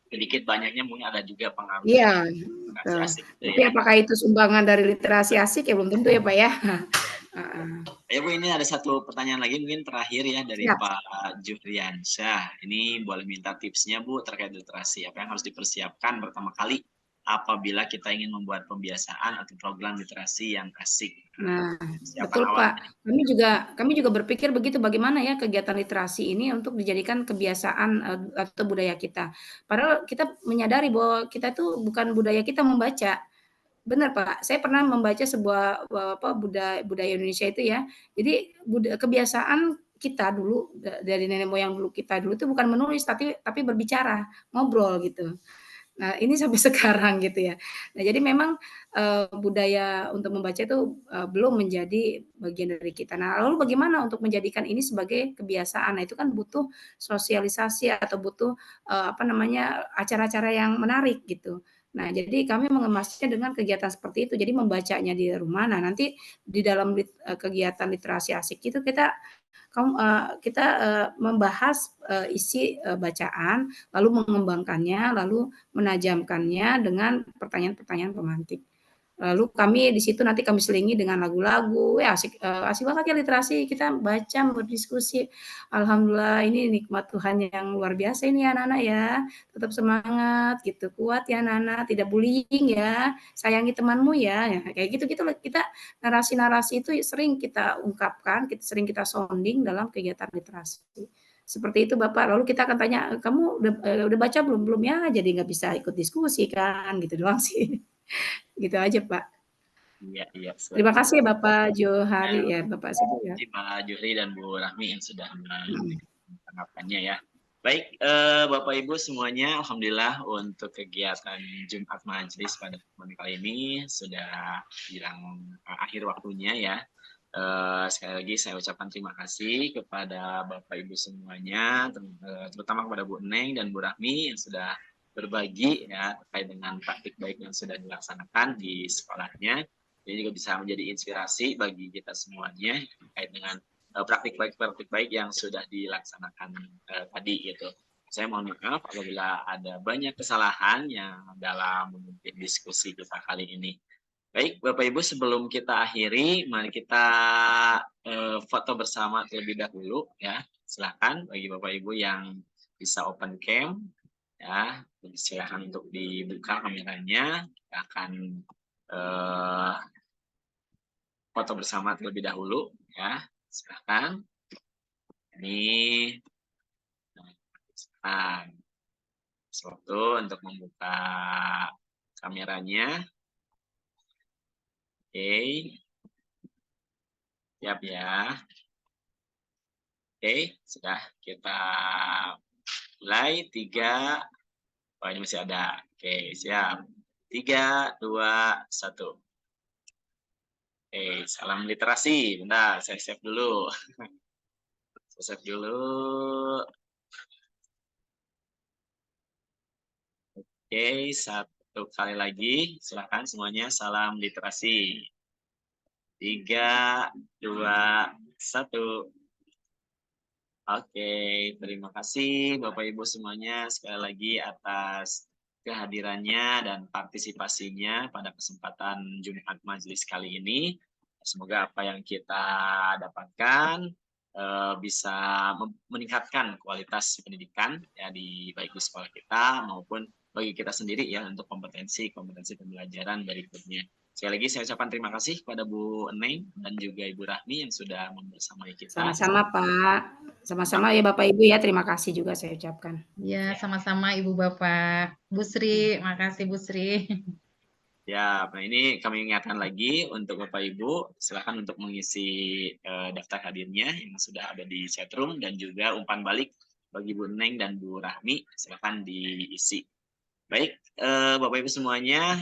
Speaker 1: sedikit banyaknya mungkin ada juga pengaruh.
Speaker 2: Iya. Tapi apakah itu sumbangan dari literasi asik ya belum tentu ya Pak ya.
Speaker 1: Ya Bu, ini ada satu pertanyaan lagi mungkin terakhir ya dari Pak Juhriansyah. Ini boleh minta tipsnya Bu terkait literasi, apa yang harus dipersiapkan pertama kali apabila kita ingin membuat pembiasaan atau program literasi yang asik.
Speaker 2: Nah,
Speaker 1: Siapa
Speaker 2: betul
Speaker 1: awal?
Speaker 2: Pak. Kami juga berpikir begitu, bagaimana ya kegiatan literasi ini untuk dijadikan kebiasaan atau budaya kita. Padahal kita menyadari bahwa kita itu bukan budaya kita membaca. Benar Pak, saya pernah membaca sebuah budaya Indonesia itu ya. Jadi kebiasaan kita dulu dari nenek moyang dulu kita dulu itu bukan menulis tapi berbicara, ngobrol gitu. Nah, ini sampai sekarang gitu ya. Nah, jadi memang, budaya untuk membaca itu, belum menjadi bagian dari kita. Nah, lalu bagaimana untuk menjadikan ini sebagai kebiasaan? Nah, itu kan butuh sosialisasi atau butuh, acara-acara yang menarik gitu. Nah, jadi kami mengemasnya dengan kegiatan seperti itu. Jadi membacanya di rumah, nah nanti di dalam kegiatan literasi asik itu kita membahas isi bacaan, lalu mengembangkannya, lalu menajamkannya dengan pertanyaan-pertanyaan pemantik. Lalu kami di situ nanti kami selingi dengan lagu-lagu, ya asik banget ya literasi, kita baca, berdiskusi. Alhamdulillah ini nikmat Tuhan yang luar biasa ini ya anak-anak ya. Tetap semangat gitu, kuat ya anak-anak, tidak bullying ya, sayangi temanmu ya. Ya kayak gitu-gitu kita narasi-narasi itu sering kita ungkapkan, sering kita sounding dalam kegiatan literasi. Seperti itu Bapak, lalu kita akan tanya, "Kamu udah baca belum?" "Belum." Ya jadi nggak bisa ikut diskusi kan, gitu doang sih. Gitu aja, Pak.
Speaker 1: Iya,
Speaker 2: Terima
Speaker 1: seperti
Speaker 2: kasih Bapak Johari ya, Bapak Sibu ya.
Speaker 1: Terima kasih Pak Juhri dan Bu Rahmi yang sudah
Speaker 2: Hmm.
Speaker 1: tanggapannya ya. Baik, Bapak Ibu semuanya, alhamdulillah untuk kegiatan Jumat Majelis pada malam kali ini sudah bilang akhir waktunya ya. Sekali lagi saya ucapkan terima kasih kepada Bapak Ibu semuanya, terutama kepada Bu Neng dan Bu Rahmi yang sudah berbagi ya terkait dengan praktik baik yang sudah dilaksanakan di sekolahnya. Ini juga bisa menjadi inspirasi bagi kita semuanya terkait dengan praktik baik yang sudah dilaksanakan tadi gitu. Saya mohon maaf apabila ada banyak kesalahan yang dalam memimpin diskusi kita kali ini. Baik, Bapak Ibu sebelum kita akhiri, mari kita foto bersama terlebih dahulu ya. Silakan bagi Bapak Ibu yang bisa open cam ya, silakan untuk dibuka kameranya. Kita akan foto bersama terlebih dahulu ya. Silakan. Ini suatu untuk membuka kameranya. Oke. Siap ya. Oke, sudah kita mulai. 3. Oh, ini masih ada. Oke, siap. 3, 2, 1. Oke, salam literasi. Bentar, saya save dulu. Saya save dulu. Oke, satu kali lagi. Silakan semuanya salam literasi. 3, 2, 1. Oke, terima kasih Bapak Ibu semuanya sekali lagi atas kehadirannya dan partisipasinya pada kesempatan Jumat Majelis kali ini. Semoga apa yang kita dapatkan bisa meningkatkan kualitas pendidikan ya baik di sekolah kita maupun bagi kita sendiri ya untuk kompetensi pembelajaran berikutnya. Sekali lagi saya ucapkan terima kasih kepada Bu Neng dan juga Ibu Rahmi yang sudah membersamai kita.
Speaker 2: Sama-sama Pak. Sama-sama ya Bapak Ibu ya, terima kasih juga saya ucapkan.
Speaker 5: Ya, sama-sama Ibu Bapak. Bu Sri, makasih Bu Sri.
Speaker 1: Ya, nah ini kami ingatkan lagi untuk Bapak Ibu, silakan untuk mengisi daftar hadirnya yang sudah ada di chatroom dan juga umpan balik bagi Bu Neng dan Bu Rahmi, silakan diisi. Baik, Bapak Ibu semuanya,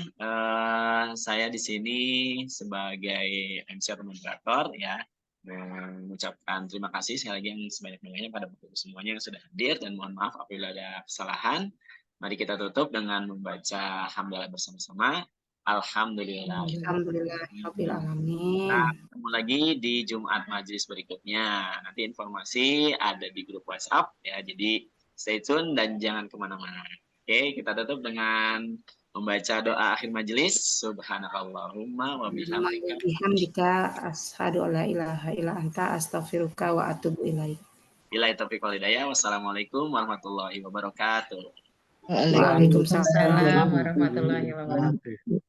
Speaker 1: saya di sini sebagai MC atau moderator ya, mengucapkan terima kasih sekali lagi yang sebanyak-banyaknya pada Bapak Ibu semuanya yang sudah hadir dan mohon maaf apabila ada kesalahan. Mari kita tutup dengan membaca hamdalah bersama-sama. Alhamdulillah.
Speaker 2: Alhamdulillahirabbil alamin.
Speaker 1: Nah, ketemu lagi di Jumat Majelis berikutnya. Nanti informasi ada di grup WhatsApp ya, jadi stay tune dan jangan kemana-mana. Oke, kita tutup dengan membaca doa akhir majelis. Subhanakallahumma wa
Speaker 2: bihamdika asyhadu alla ilaha illa anta astaghfiruka wa atubu ilaik.
Speaker 1: Billahi taufiq wal hidayah. Wassalamualaikum warahmatullahi wabarakatuh.
Speaker 2: Waalaikumsalam.
Speaker 5: Waalaikumsalam warahmatullahi wabarakatuh.